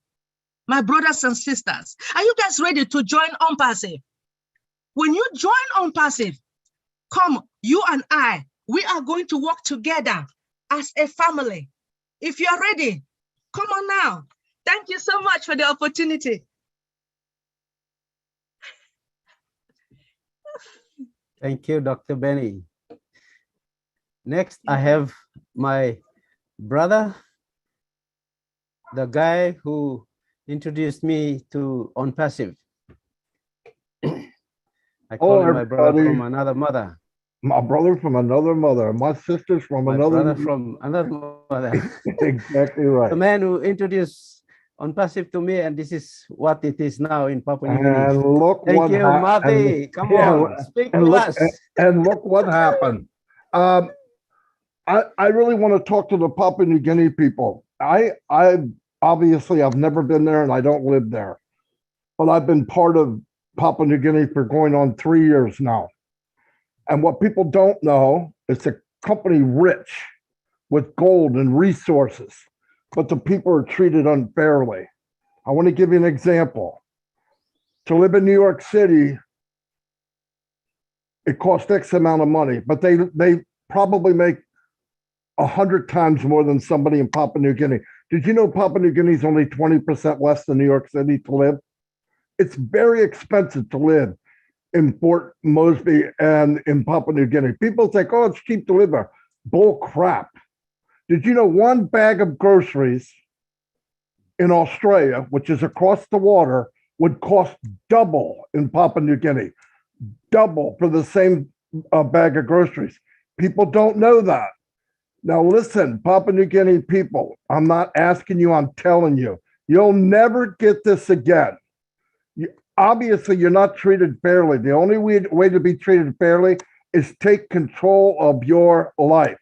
Speaker 9: my brothers and sisters? Are you guys ready to join ONPASSIVE? When you join ONPASSIVE, come, you and I, we are going to work together as a family. If you're ready, come on now. Thank you so much for the opportunity.
Speaker 2: Thank you, Dr. Benny. Next, I have my brother, the guy who introduced me to ONPASSIVE. I call him my brother from another mother.
Speaker 1: My brother from another mother. My sister's from another.
Speaker 2: Brother from another mother.
Speaker 1: Exactly right.
Speaker 2: The man who introduced ONPASSIVE to me, and this is what it is now in Papua New Guinea.
Speaker 1: And look
Speaker 2: Thank
Speaker 1: what
Speaker 2: you, Marty. Come on, speak to us.
Speaker 1: And look what happened. I really want to talk to the Papua New Guinea people. I obviously I've never been there and I don't live there, but I've been part of Papua New Guinea for going on 3 years now. And what people don't know, it's a company rich with gold and resources, but the people are treated unfairly. I want to give you an example. To live in New York City, it costs X amount of money, but they probably make 100 times more than somebody in Papua New Guinea. Did you know Papua New Guinea is only 20% less than New York City to live? It's very expensive to live in Fort Moresby and in Papua New Guinea. People think, oh, it's cheap to live there. Bull crap. Did you know one bag of groceries in Australia, which is across the water, would cost double in Papua New Guinea? Double for the same bag of groceries. People don't know that. Now listen, Papua New Guinea people, I'm not asking you, I'm telling you, you'll never get this again. Obviously, you're not treated fairly. The only way to be treated fairly is take control of your life.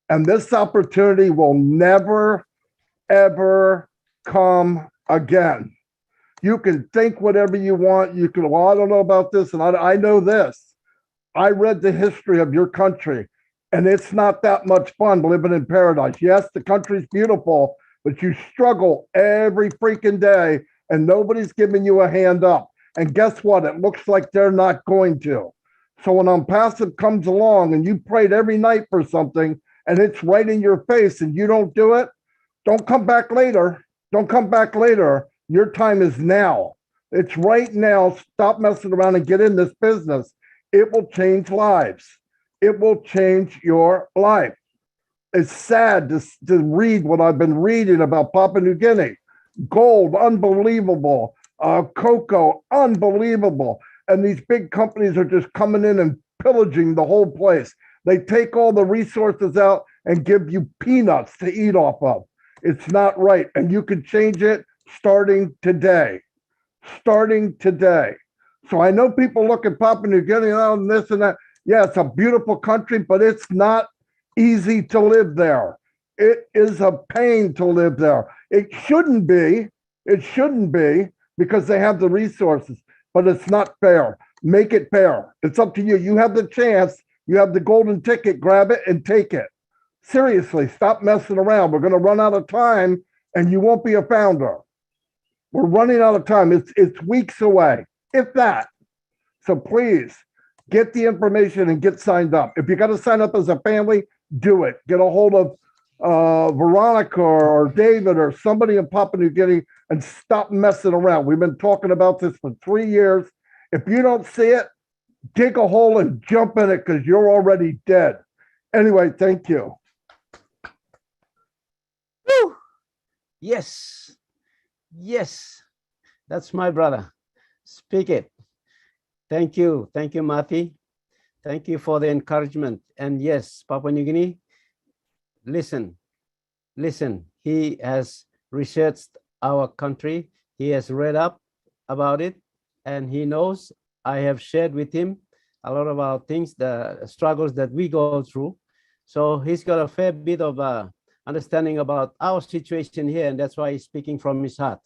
Speaker 1: And this opportunity will never, ever come again. You can think whatever you want. You can, well, I don't know about this, and I know this. I read the history of your country, and it's not that much fun living in paradise. Yes, the country's beautiful, but you struggle every freaking day, and nobody's giving you a hand up. And guess what? It looks like they're not going to. So when ONPASSIVE comes along and you prayed every night for something and it's right in your face and you don't do it, don't come back later. Don't come back later. Your time is now. It's right now. Stop messing around and get in this business. It will change lives. It will change your life. It's sad to read what I've been reading about Papua New Guinea. Gold, unbelievable. Cocoa, unbelievable. And these big companies are just coming in and pillaging the whole place. They take all the resources out and give you peanuts to eat off of. It's not right. And you can change it starting today. Starting today. So I know people look at Papua New Guinea and this and that. Yeah, it's a beautiful country, but it's not easy to live there. It is a pain to live there. It shouldn't be, It shouldn't be because they have the resources, but it's not fair. Make it fair. It's up to you. You have the chance. You have the golden ticket. Grab it and take it. Seriously, stop messing around. We're going to run out of time and you won't be a founder. We're running out of time. It's weeks away, if that. So please get the information and get signed up. If you got to sign up as a family, do it. Get a hold of Veronica or David or somebody in Papua New Guinea and stop messing around. We've been talking about this for 3 years. If you don't see it, dig a hole and jump in it because you're already dead. Anyway, thank you.
Speaker 2: Woo! Yes. Yes. That's my brother. Speak it. Thank you. Thank you, Mati. Thank you for the encouragement. And yes, Papua New Guinea, listen. He has researched our country. He has read up about it, and he knows I have shared with him a lot about things, the struggles that we go through. So he's got a fair bit of understanding about our situation here, and that's why he's speaking from his heart.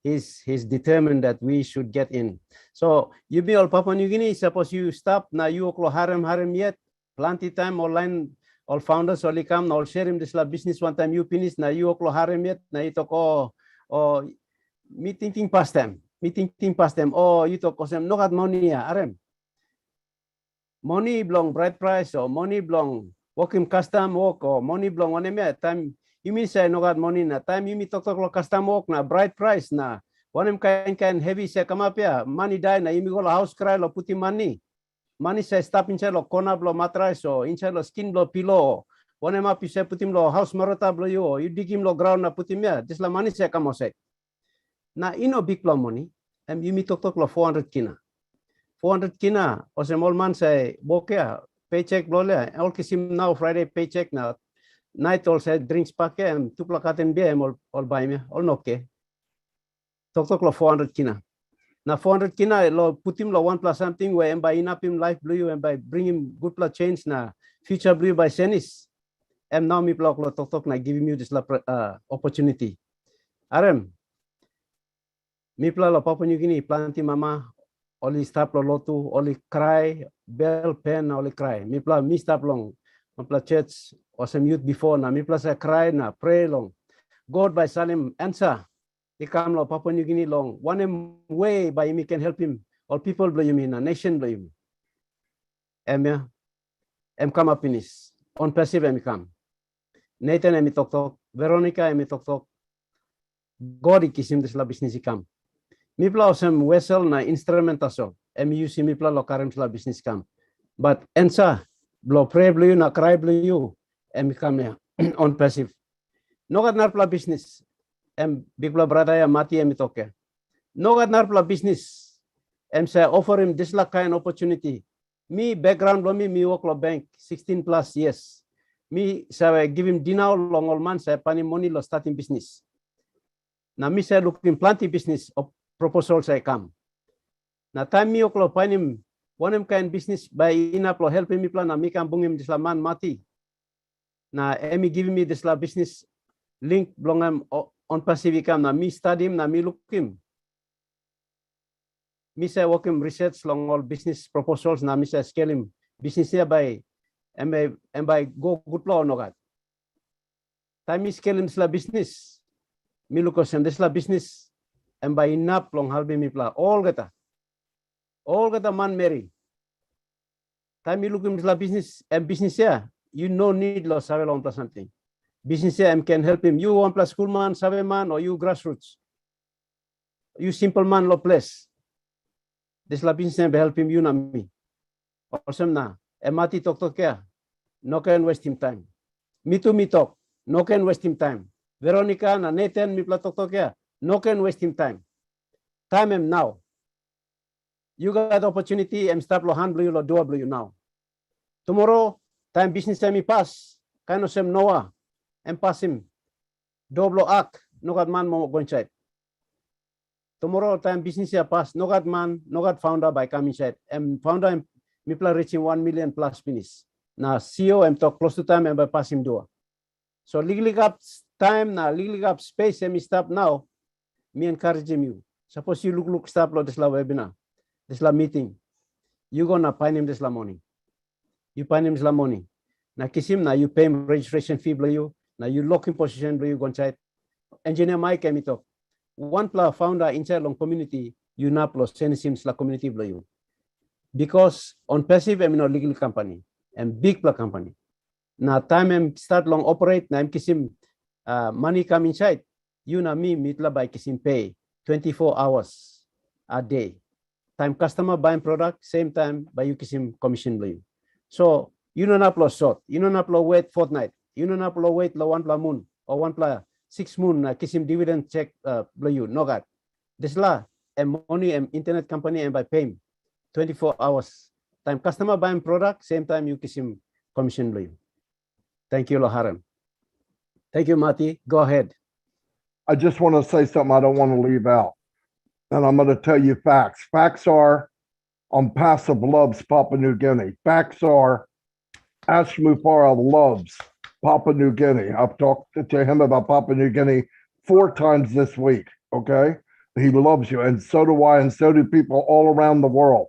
Speaker 2: He's determined that we should get in. So you be all Papua New Guinea, suppose you stop, now you oklo harem yet, plenty time online, all founders all come, all share him this business one time you finish, now you oklo harem yet, now you talk oh meeting past them, oh you talk them, no got money arem. Money belong bright price or money belong working custom work or money belong one time. You mean say no got money na time you mean talk custom work na bright price na one kind heavy say come up ya money die na you go house cry lo putting money say stop inside lo corner blow mattress or inside lo skin blow pillow one up you say put him lo house marota blow you dig him lo ground na put him ya this la money say come say na ino big blow money and you mean talk lo 400 kina or some old man say bokeh paycheck blow le all kisim now Friday paycheck na night all said drinks pack and two plakaten beer all buy me all noke. Talk lo 400 kina. Now 400 kina lo put him lo 1 plus something where and by enough him life blue and by bring him good plus change na future blue by senis. And now me block lo talk na giving you this opportunity. Arem. Me pla lo Papua New Guinea planti mama only stop lo lotu only cry bell pen only cry. Me pla me stop long. Pla church or some youth before na me plus I cry na pray long. God by Salim answer. He come lo Papua New Guinea long. One way by me can help him. All people blow you mean a nation blow you. Em come up in this. ONPASSIVE em come. Nathan em talk. Veronica em talk. God ikisim this la business come. Me pla some vessel na instrumentation. Em use me pla lo karem la business come. But answer blow pray blow you na cry blow you. Em come here ONPASSIVE. No got narpla business. Em big blow brother ya mati em toke. No got narpla business. Em say offer him this la kind opportunity. Me background lo me work lo bank 16 plus years. Me say give him dinner long all man say pani money lo starting business. Na me say looking plenty business of proposal say come. Na time me oklo pani him one kind business by enough lo help me plan na me can bring him this la man mati. Na emi give me this la business link belong him ONPASSIVE come na me study him na me look him. Me say work him research long all business proposals na me say scale him business here by and by go good law no got. Time me scale him this la business. Me look him this la business and by enough long help me pla all gata man marry. Time me look him this la business and business here. You no need lo save long plus something. Business here can help him. You 1 plus school man, save man, or you grassroots. You simple man lo place. This la business help him you na me. Awesome na. Mati talk here. No can waste him time. Me too me talk. No can waste him time. Veronica na Nathan me pla talk here. No can waste him time. Time him now. You got opportunity and stop lo handle you lo do you now. Tomorrow time business time me pass. Kind of sem Noah. And pass him. Doblo ak. No got man mo go inside. Tomorrow time business ya pass. No got man. No got founder by come inside. And founder me pla reaching 1 million plus finish. Na CEO em talk close to time and by pass him do. So legally up time na legally up space em stop now. me encourage you. Suppose you look stop lo this la webinar, this la meeting. You gonna find him this la morning. You find him this la morning. Na kisim na you pay him registration fee below you. Now you lock in position below you go inside. Engineer Mike kami talk. One pla founder inside long community, you na plus send sims la community below you. Because ONPASSIVE I'm not legal company and big pla company. Na time I'm start long operate na I'm kisim money come inside. You na me mitla by kisim pay 24 hours a day. Time customer buying product, same time by you kisim commission below you. So you don't upload short, you don't upload wait fortnight, you don't upload wait la one pla moon or one pla 6 moon kisim dividend check below you. No God. This la money internet company and by paying 24 hours. Time customer buying product, same time you kisim commission below you. Thank you, Loharan. Thank you, Mati. Go ahead.
Speaker 1: I just want to say something I don't want to leave out. And I'm going to tell you facts. Facts are ONPASSIVE loves Papua New Guinea. Facts are Ash Mufara loves Papua New Guinea. I've talked to him about Papua New Guinea 4 times this week, okay? He loves you, and so do I, and so do people all around the world.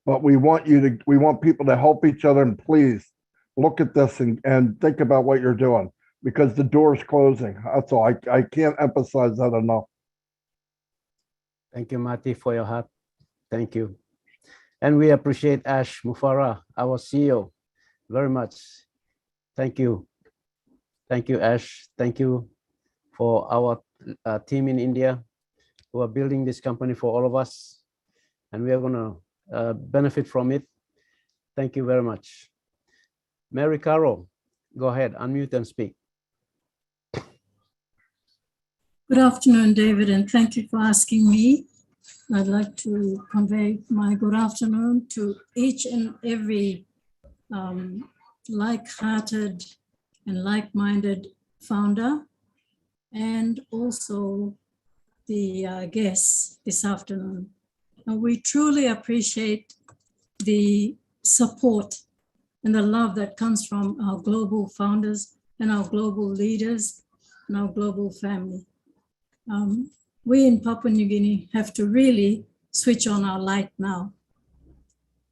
Speaker 1: But we want people to help each other, and please look at this and think about what you're doing, because the door's closing. That's all. I can't emphasize that enough.
Speaker 2: Thank you, Mati, for your heart. Thank you. And we appreciate Ash Mufara, our CEO, very much. Thank you. Thank you, Ash. Thank you for our team in India who are building this company for all of us. And we are going to benefit from it. Thank you very much. Mary Carroll, go ahead, unmute and speak.
Speaker 10: Good afternoon, David, and thank you for asking me. I'd like to convey my good afternoon to each and every like-hearted and like-minded founder, and also the guests this afternoon. And we truly appreciate the support and the love that comes from our global founders and our global leaders and our global family. We in Papua New Guinea have to really switch on our light now.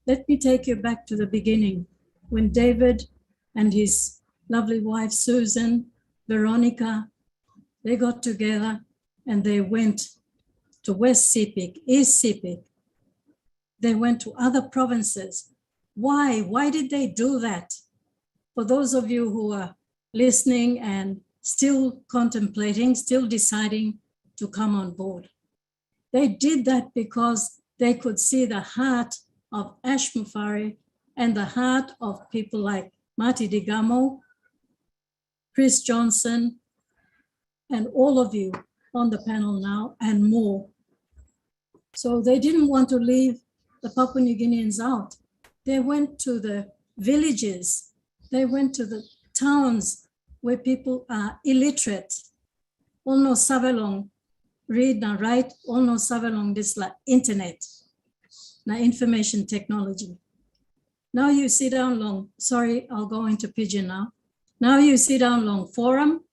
Speaker 10: Let me take you back to the beginning when David and his lovely wife, Susan, Veronica, they got together and they went to West Sepik, East Sepik. They went to other provinces. Why? Why did they do that? For those of you who are listening and still contemplating, still deciding to come on board. They did that because they could see the heart of Ash Mufari and the heart of people like Marty Digamo, Chris Johnson, and all of you on the panel now and more. So they didn't want to leave the Papua New Guineans out. They went to the villages, they went to the towns where people are illiterate, all no savelong, read and write, all no savelong this like internet, na information technology. Now you sit down long, sorry, I'll go into pidgin now. Now you sit down long forum,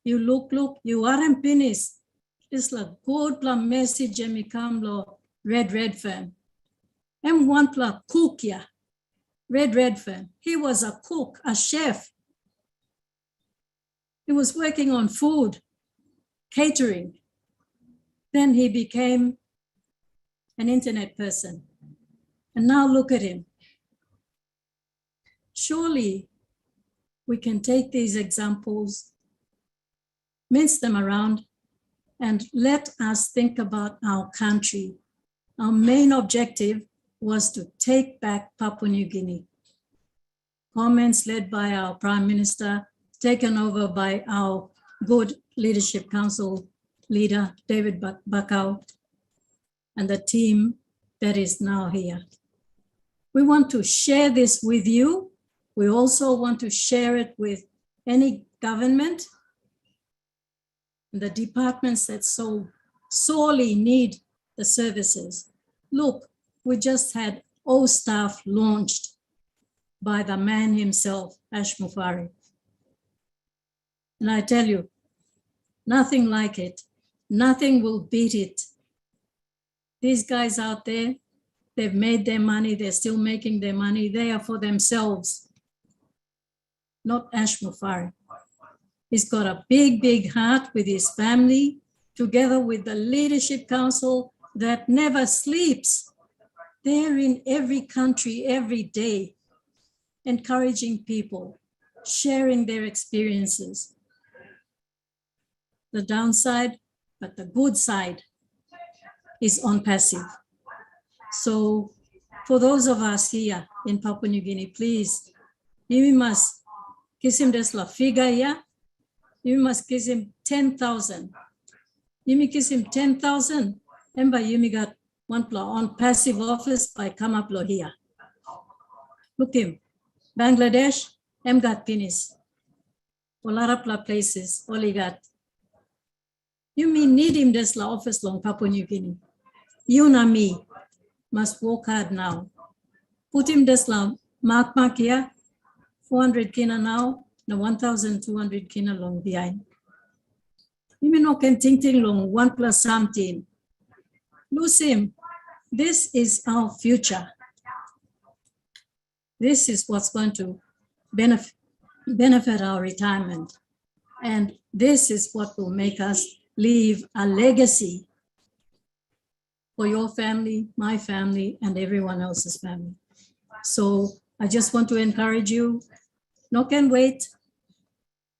Speaker 10: you look, you aren't finished. It's like good pla message and become lo red firm. And one pla cook ya, red firm. He was a cook, a chef. He was working on food, catering. Then he became an internet person. And now look at him. Surely we can take these examples, mince them around, and let us think about our country. Our main objective was to take back Papua New Guinea. Comments led by our Prime Minister, taken over by our good Leadership Council leader, David BAKAU, and the team that is now here. We want to share this with you. We also want to share it with any government, the departments that so sorely need the services. Look, we just had O-Staff launched by the man himself, Ash Mufari. And I tell you, nothing like it. Nothing will beat it. These guys out there, they've made their money. They're still making their money. They are for themselves, not Ash Mufari. He's got a big, big heart with his family, together with the Leadership Council that never sleeps. They're in every country, every day, encouraging people, sharing their experiences. The downside, but the good side is ONPASSIVE. So for those of us here in Papua New Guinea, please, you must kiss him this la figure here. You must kiss him 10,000. You may kiss him 10,000. And by you got one ONPASSIVE office by come up here. Look him, Bangladesh, got finished. A lot of places, all he got. You may need him this la office long Papua New Guinea. You and me must work hard now. Put him this la mark here, 400 kina now, na 1,200 kina long behind. You may not can think long 1 plus something. Lose him. This is our future. This is what's going to benefit our retirement. And this is what will make us leave a legacy for your family, my family, and everyone else's family. So I just want to encourage you, no can wait.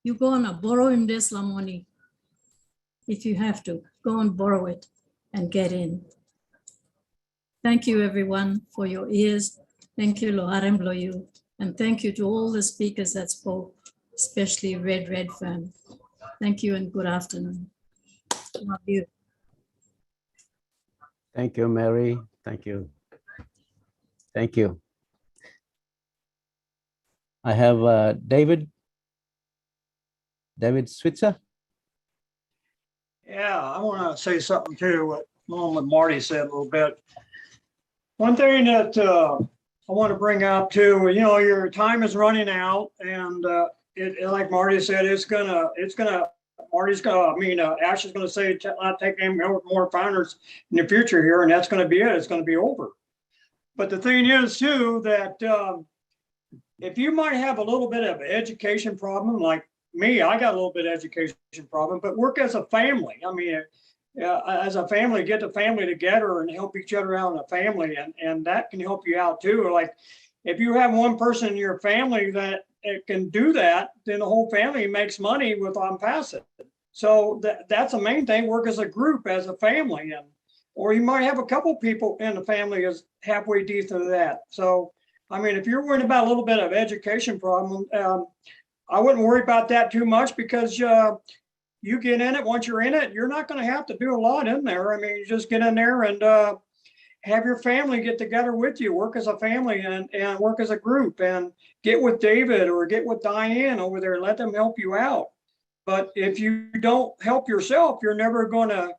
Speaker 10: You go and borrow him this money. If you have to, go and borrow it and get in. Thank you everyone for your ears. Thank you, Loharem Loyu. And thank you to all the speakers that spoke, especially Red Fan. Thank you and good afternoon. Love you.
Speaker 2: Thank you, Mary. Thank you. Thank you. I have David Switzer.
Speaker 11: Yeah, I want to say something too, along with Marty said a little bit. One thing that I want to bring up too, you know, your time is running out, and like Marty said, Ash is gonna say, not taking more founders in the future here, and that's gonna be it. It's gonna be over. But the thing is too, that if you might have a little bit of an education problem, like me, I got a little bit of education problem, but work as a family. I mean, as a family, get the family together and help each other out in a family, and that can help you out too. Like if you have one person in your family that can do that, then the whole family makes money with ONPASSIVE. So that's the main thing, work as a group, as a family. Or you might have a couple people in the family is halfway decent to that. So, I mean, if you're worried about a little bit of education problem, I wouldn't worry about that too much, because you get in it, once you're in it, you're not going to have to do a lot in there. I mean, you just get in there and have your family get together with you, work as a family and work as a group, and get with David or get with Diane over there and let them help you out. But if you don't help yourself, you're never going to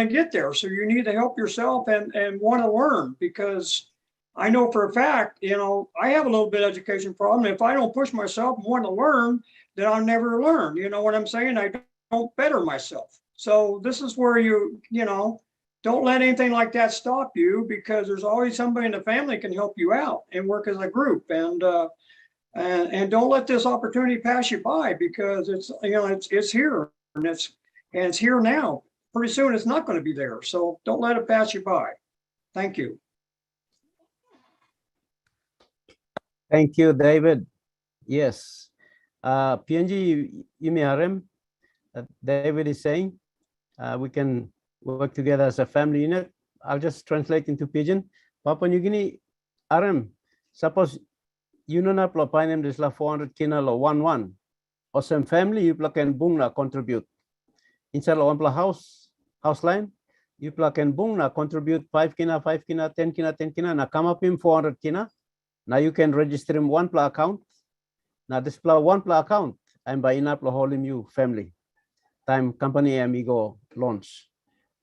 Speaker 11: get there. So you need to help yourself and want to learn, because I know for a fact, you know, I have a little bit of education problem. If I don't push myself and want to learn, then I'll never learn. You know what I'm saying? I don't better myself. So this is where you know, don't let anything like that stop you, because there's always somebody in the family can help you out and work as a group. And don't let this opportunity pass you by, because it's, you know, it's here and it's here now. Pretty soon it's not going to be there. So don't let it pass you by. Thank you.
Speaker 2: Thank you, David. Yes. PNG Yumiarem, David is saying, we can work together as a family unit. I'll just translate into Pidgin. Papua New Guinea, RM, suppose you know not painem this la 400 kina lo 1-1. Or some family you can bung na contribute. Inside lo ampla house line, you can bung na contribute 5 kina, 5 kina, 10 kina, 10 kina, na come up in 400 kina. Now you can register in one pla account. Now this pla one pla account, I'm buying up the whole you family. Time company amigo launch.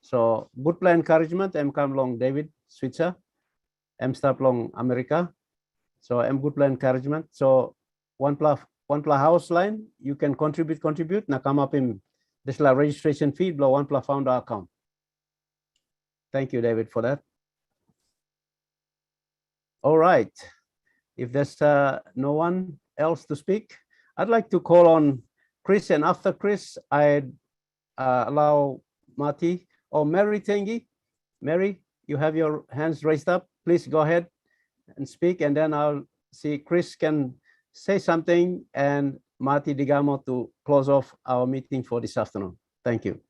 Speaker 2: So good plan encouragement. I'm come long David Switzer. I'm stop long America. So I'm good plan encouragement. So one pla house line, you can contribute. Now come up in This is a registration fee below OnePlus founder account. Thank you, David, for that. All right. If there's no one else to speak, I'd like to call on Chris, and after Chris, I'd allow Mati or Mary Tengi. Mary, you have your hands raised up. Please go ahead and speak, and then I'll see Chris can say something and Mati Digamo to close off our meeting for this afternoon. Thank you.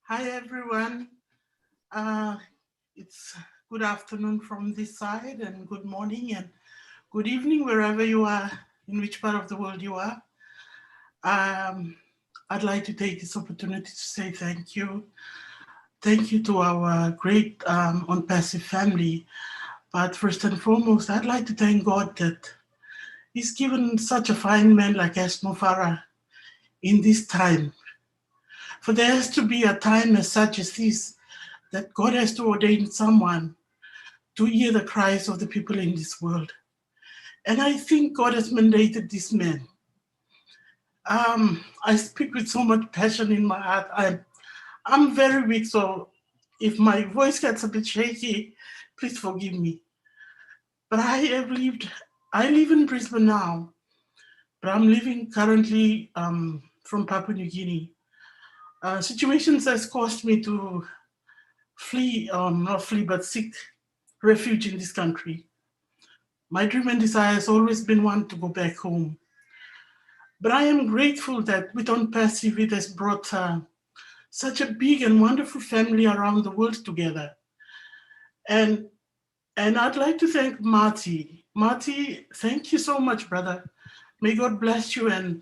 Speaker 12: Hi, everyone. It's good afternoon from this side, and good morning and good evening, wherever you are, in which part of the world you are. I'd like to take this opportunity to say thank you. Thank you to our great ONPASSIVE family. But first and foremost, I'd like to thank God that He's given such a fine man like Ashmo Farah in this time. For there has to be a time as such as this, that God has to ordain someone to hear the cries of the people in this world. And I think God has mandated this man. I speak with so much passion in my heart. I'm very weak, so if my voice gets a bit shaky, please forgive me. But I live in Brisbane now, but I'm living currently from Papua New Guinea. Situations has caused me to flee, not flee, but seek refuge in this country. My dream and desire has always been one to go back home. But I am grateful that with ONPASSIVE, it has brought such a big and wonderful family around the world together. And I'd like to thank Marty. Marty, thank you so much, brother. May God bless you and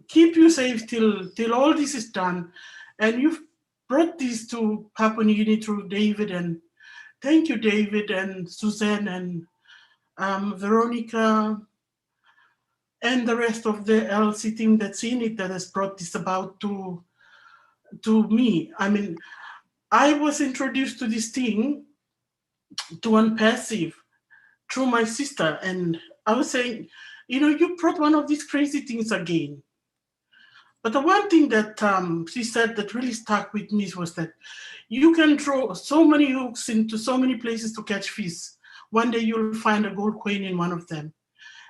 Speaker 12: keep you safe till all this is done. And you've brought this to Papua New Guinea through David, and thank you, David and Suzanne and Veronica and the rest of the LC team that's in it that has brought this about to me. I mean, I was introduced to this thing, to ONPASSIVE, through my sister, and I was saying, you know, you brought one of these crazy things again. But the one thing that she said that really stuck with me was that you can throw so many hooks into so many places to catch fish. One day you'll find a gold coin in one of them.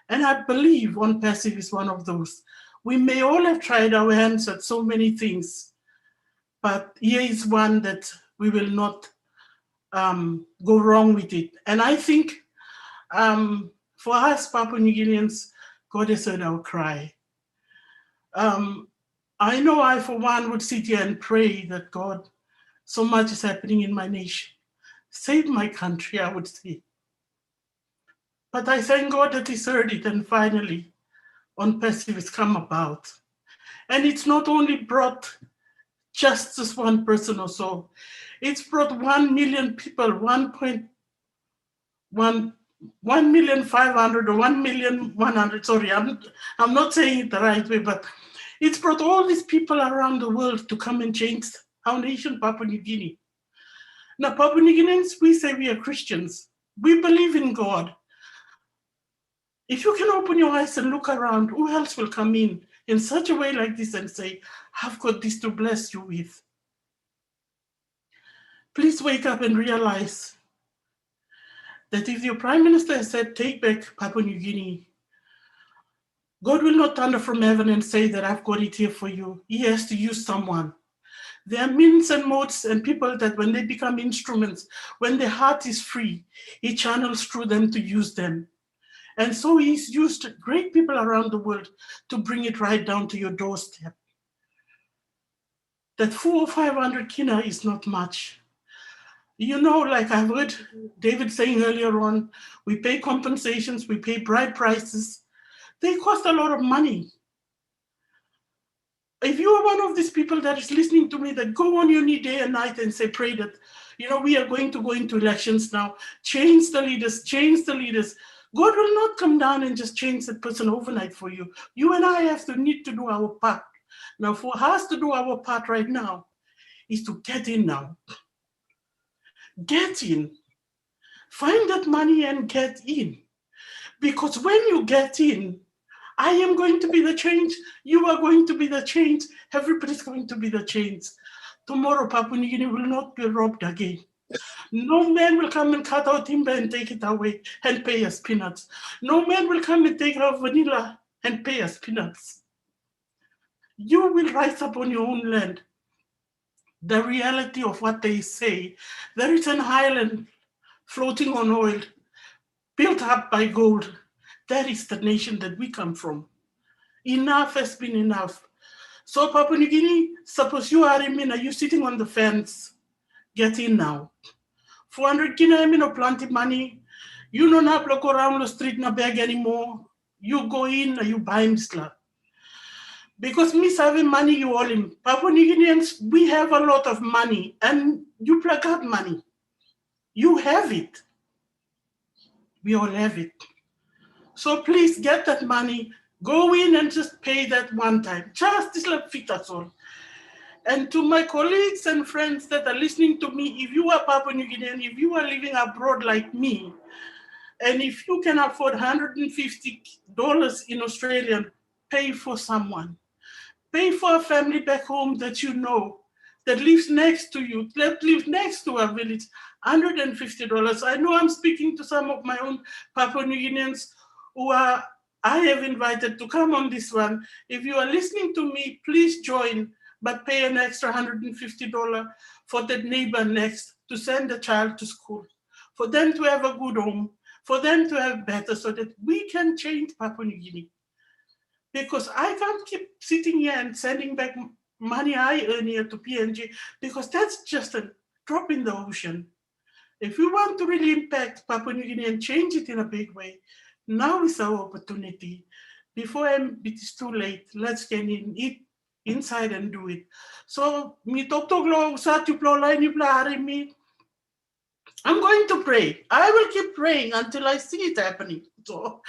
Speaker 12: And I believe ONPASSIVE is one of those. We may all have tried our hands at so many things, but here is one that we will not go wrong with it. And I think for us Papua New Guineans, God has heard our cry. I know I, for one, would sit here and pray that God, so much is happening in my nation. Save my country, I would say. But I thank God that He's heard it, and finally, ONPASSIVE has come about. And it's not only brought just this one person or so. It's brought 1 million people, 1.500 or 1,100,000. Sorry, I'm not saying it the right way, but it's brought all these people around the world to come and change our nation, Papua New Guinea. Now, Papua New Guineans, we say we are Christians. We believe in God. If you can open your eyes and look around, who else will come in such a way like this and say, I've got this to bless you with? Please wake up and realize that if your Prime Minister has said, take back Papua New Guinea, God will not thunder from heaven and say that I've got it here for you. He has to use someone. There are means and modes and people that when they become instruments, when their heart is free, He channels through them to use them. And so He's used great people around the world to bring it right down to your doorstep. That 400 or 500 kina is not much. You know, like I've heard David saying earlier on, we pay compensations, we pay bride prices. They cost a lot of money. If you are one of these people that is listening to me, that go on your knee day and night and say, pray that, you know, we are going to go into elections now, change the leaders, change the leaders. God will not come down and just change that person overnight for you. You and I need to do our part. Now, for us to do our part right now is to get in now. Get in. Find that money and get in. Because when you get in, I am going to be the change. You are going to be the change. Everybody's going to be the change. Tomorrow, Papua New Guinea will not be robbed again. No man will come and cut our timber and take it away and pay us peanuts. No man will come and take our vanilla and pay us peanuts. You will rise up on your own land. The reality of what they say, there is an island floating on oil, built up by gold. That is the nation that we come from. Enough has been enough. So Papua New Guinea, suppose you are in Mina, you sitting on the fence, get in now. 400 Guinea, no plenty money. You don't have to go around the street na beg anymore. You go in and you buy Mistla. Because me having money, you all in. Papua New Guineans, we have a lot of money and you plug up money. You have it. We all have it. So please get that money, go in and just pay that one time. Just this like fit us all. And to my colleagues and friends that are listening to me, if you are Papua New Guinean, if you are living abroad like me, and if you can afford $150 in Australian, pay for someone. Pay for a family back home that you know, that lives next to you, that lives next to a village, $150. I know I'm speaking to some of my own Papua New Guineans who I have invited to come on this one. If you are listening to me, please join, but pay an extra $150 for that neighbor next to send the child to school, for them to have a good home, for them to have better, so that we can change Papua New Guinea. Because I can't keep sitting here and sending back money I earn here to PNG, because that's just a drop in the ocean. If we want to really impact Papua New Guinea and change it in a big way, now is our opportunity. Before it is too late, let's get inside and do it. So, I'm going to pray. I will keep praying until I see it happening. So,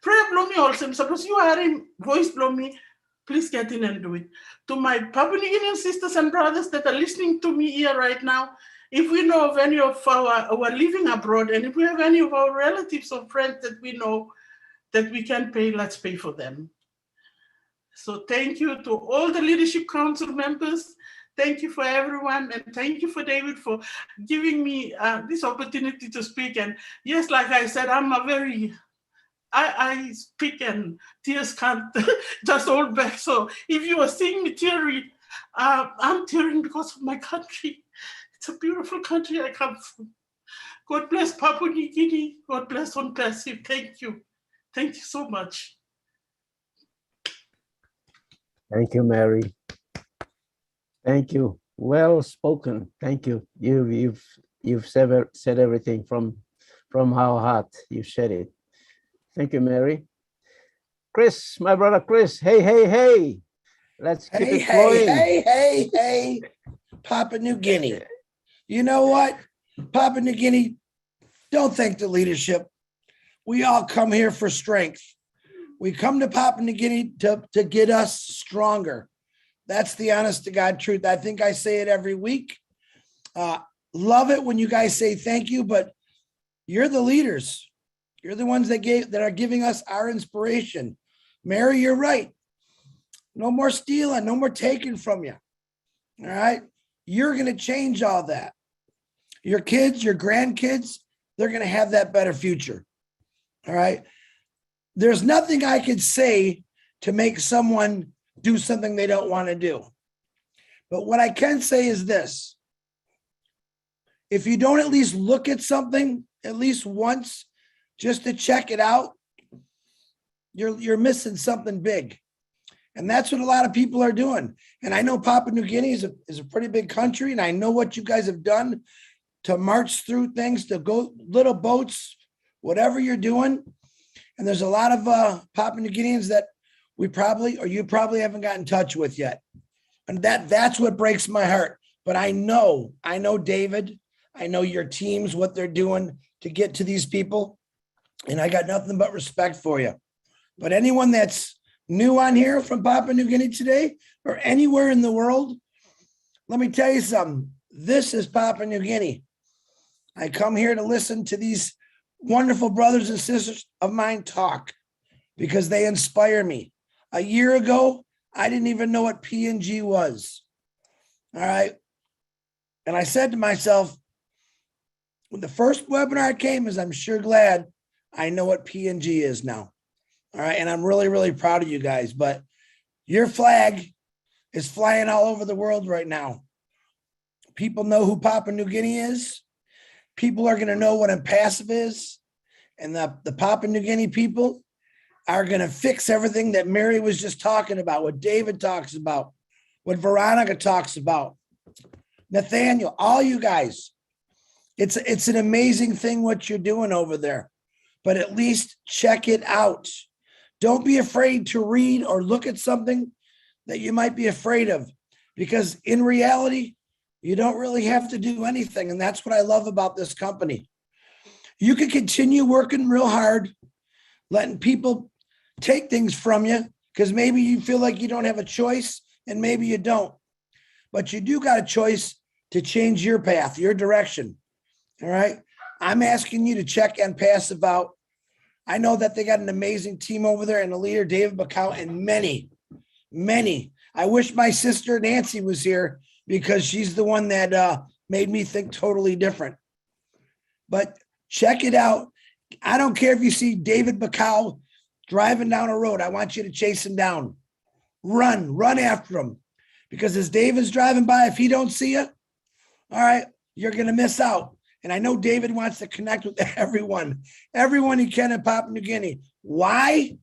Speaker 12: pray blow me also. Suppose you are in voice blow me, please get in and do it. To my Papua New Guinean sisters and brothers that are listening to me here right now, if we know of any of our living abroad, and if we have any of our relatives or friends that we know that we can pay, let's pay for them. So thank you to all the Leadership Council members. Thank you for everyone. And thank you for David for giving me this opportunity to speak. And yes, like I said, I'm a very, I speak and tears can't just hold back. So if you are seeing me teary, I'm tearing because of my country. It's a beautiful country I come from. God bless Papua New Guinea. God bless ONPASSIVE. Thank you. Thank you so much.
Speaker 2: Thank you, Mary. Thank you. Well spoken. Thank you. You've said everything from our heart. You said it. Thank you, Mary. Chris, my brother Chris. Hey, hey, hey. Let's keep it flowing.
Speaker 13: Hey, Papua New Guinea. You know what? Papua New Guinea, don't thank the leadership. We all come here for strength. We come to Papua New Guinea to get us stronger. That's the honest to God truth. I think I say it every week. Love it when you guys say thank you, but you're the leaders. You're the ones that are giving us our inspiration. Mary, you're right. No more stealing, no more taking from you. All right. You're going to change all that. Your kids, your grandkids, they're going to have that better future. All right. There's nothing I could say to make someone do something they don't want to do. But what I can say is this. If you don't at least look at something at least once just to check it out, you're missing something big. And that's what a lot of people are doing. And I know Papua New Guinea is a pretty big country, and I know what you guys have done to march through things, to go little boats, whatever you're doing. And there's a lot of Papua New Guineans that you probably haven't got in touch with yet. And that's what breaks my heart. But I know David, I know your teams, what they're doing to get to these people. And I got nothing but respect for you. But anyone that's new on here from Papua New Guinea today or anywhere in the world, let me tell you something. This is Papua New Guinea. I come here to listen to these wonderful brothers and sisters of mine talk. because they inspire me. A year ago, I didn't even know what PNG was. All right. And I said to myself, when the first webinar came, is I'm sure glad I know what PNG is now. All right. And I'm really, really proud of you guys. But your flag is flying all over the world right now. People know who Papua New Guinea is. People are going to know what ONPASSIVE is. And the Papua New Guinea people are going to fix everything that Mary was just talking about, what David talks about, what Veronica talks about, Nathaniel, all you guys. It's an amazing thing what you're doing over there, but at least check it out. Don't be afraid to read or look at something that you might be afraid of, because in reality, you don't really have to do anything. And that's what I love about this company. You can continue working real hard, letting people take things from you, because maybe you feel like you don't have a choice and maybe you don't, but you do got a choice to change your path, your direction. All right. I'm asking you to check ONPASSIVE out. I know that they got an amazing team over there and the leader, David BAKAU, and many. I wish my sister Nancy was here because she's the one that made me think totally different. But check it out. I don't care if you see David BAKAU driving down a road. I want you to chase him down. Run after him. Because as David's driving by, if he don't see you, all right, you're going to miss out. And I know David wants to connect with everyone he can in Papua New Guinea. Why?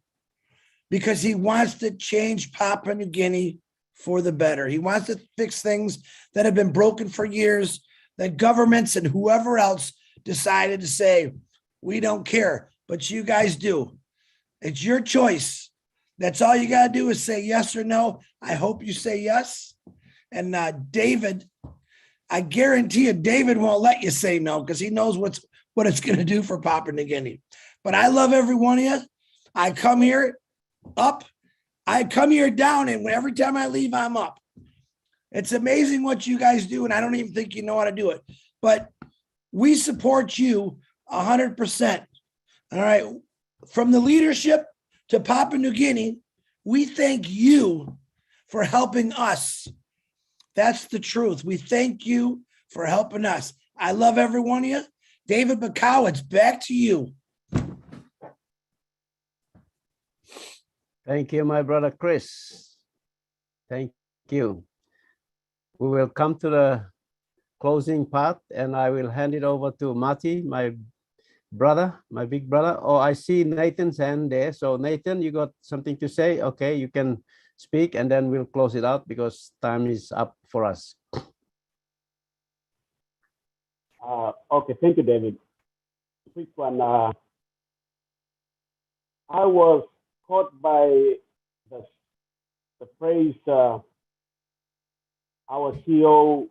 Speaker 13: Because he wants to change Papua New Guinea for the better. He wants to fix things that have been broken for years, that governments and whoever else decided to say, we don't care, but you guys do. It's your choice. That's all you got to do is say yes or no. I hope you say yes. And David, I guarantee you, David won't let you say no because he knows what it's going to do for Papua New Guinea. But I love every one of you. I come here up. I come here down, and every time I leave, I'm up. It's amazing what you guys do, and I don't even think you know how to do it. But we support you 100%. All right. From the leadership to Papua New Guinea, we thank you for helping us. That's the truth. We thank you for helping us. I love every one of you. David BAKAU, it's back to you.
Speaker 2: Thank you, my brother Chris. Thank you. We will come to the closing part, and I will hand it over to Marty, my brother, my big brother. Oh, I see Nathan's hand there. So Nathan, you got something to say? Okay, you can speak, and then we'll close it out because time is up for us.
Speaker 5: Okay, thank you, David. Quick one. I was caught by the phrase our CEO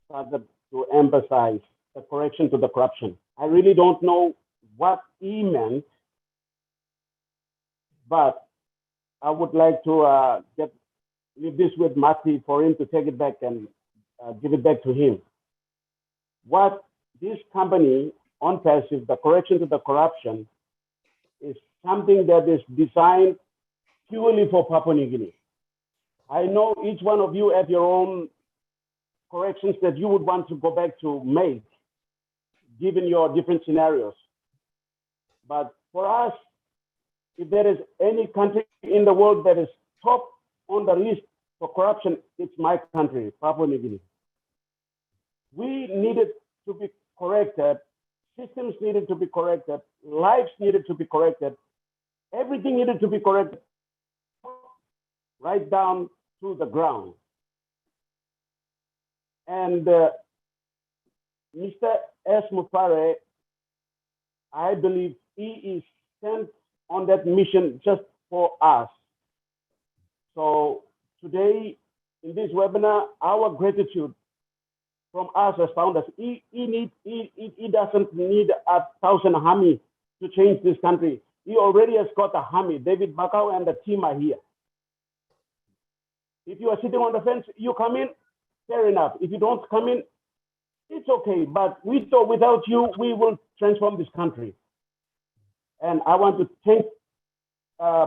Speaker 5: started to emphasize the correction to the corruption. I really don't know what he meant, but I would like to leave this with Mati for him to take it back and give it back to him. What this company, ONPASSIVE, the correction to the corruption, is something that is designed purely for Papua New Guinea. I know each one of you have your own corrections that you would want to go back to make, given your different scenarios. But for us, if there is any country in the world that is top on the list for corruption, it's my country, Papua New Guinea. We needed to be corrected. Systems needed to be corrected. Lives needed to be corrected. Everything needed to be corrected right down to the ground. And Mr. S. Mufare, I believe he is sent on that mission just for us. So today, in this webinar, our gratitude from us as founders, he doesn't need 1,000 Hami to change this country. He already has got a Hami. David BAKAU and the team are here. If you are sitting on the fence, you come in, fair enough. If you don't come in, it's okay. But we thought without you, we will transform this country. And I want to thank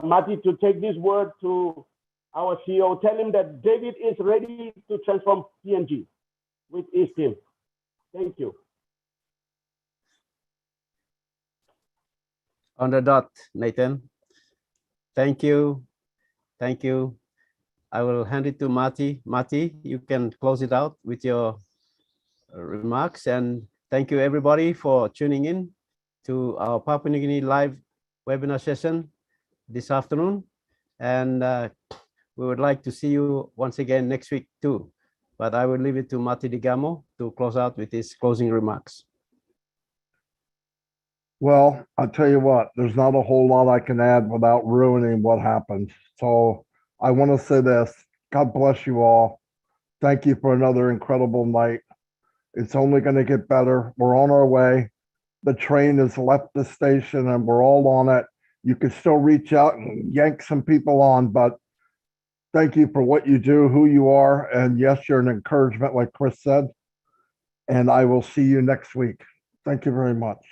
Speaker 5: Mati to take this word to our CEO. Tell him that David is ready to transform PNG with his team. Thank you.
Speaker 2: On the dot, Nathan. Thank you. Thank you. I will hand it to Mati. Mati, you can close it out with your remarks. And thank you everybody for tuning in to our Papua New Guinea live webinar session this afternoon. And we would like to see you once again next week too. But I will leave it to Mati Digamo to close out with his closing remarks.
Speaker 1: Well, I'll tell you what, there's not a whole lot I can add without ruining what happened. So I want to say this, God bless you all. Thank you for another incredible night. It's only going to get better. We're on our way. The train has left the station and we're all on it. You can still reach out and yank some people on, but thank you for what you do, who you are. And yes, you're an encouragement, like Chris said. And I will see you next week. Thank you very much.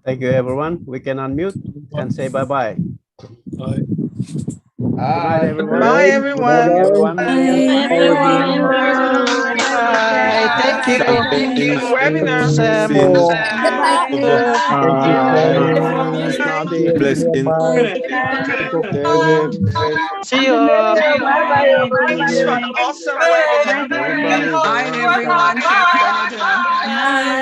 Speaker 2: Thank you, everyone. We can unmute and say bye-bye.
Speaker 14: Bye.
Speaker 2: Good night, everyone.
Speaker 15: Bye, everyone.
Speaker 10: Bye, everyone.
Speaker 15: Bye. Thank you. Good webinar, Sam.
Speaker 14: Blessing.
Speaker 2: David, Chris.
Speaker 15: See you. Thanks for an awesome webinar.
Speaker 2: Everybody.
Speaker 15: Bye, everyone. From Canada.
Speaker 10: Bye.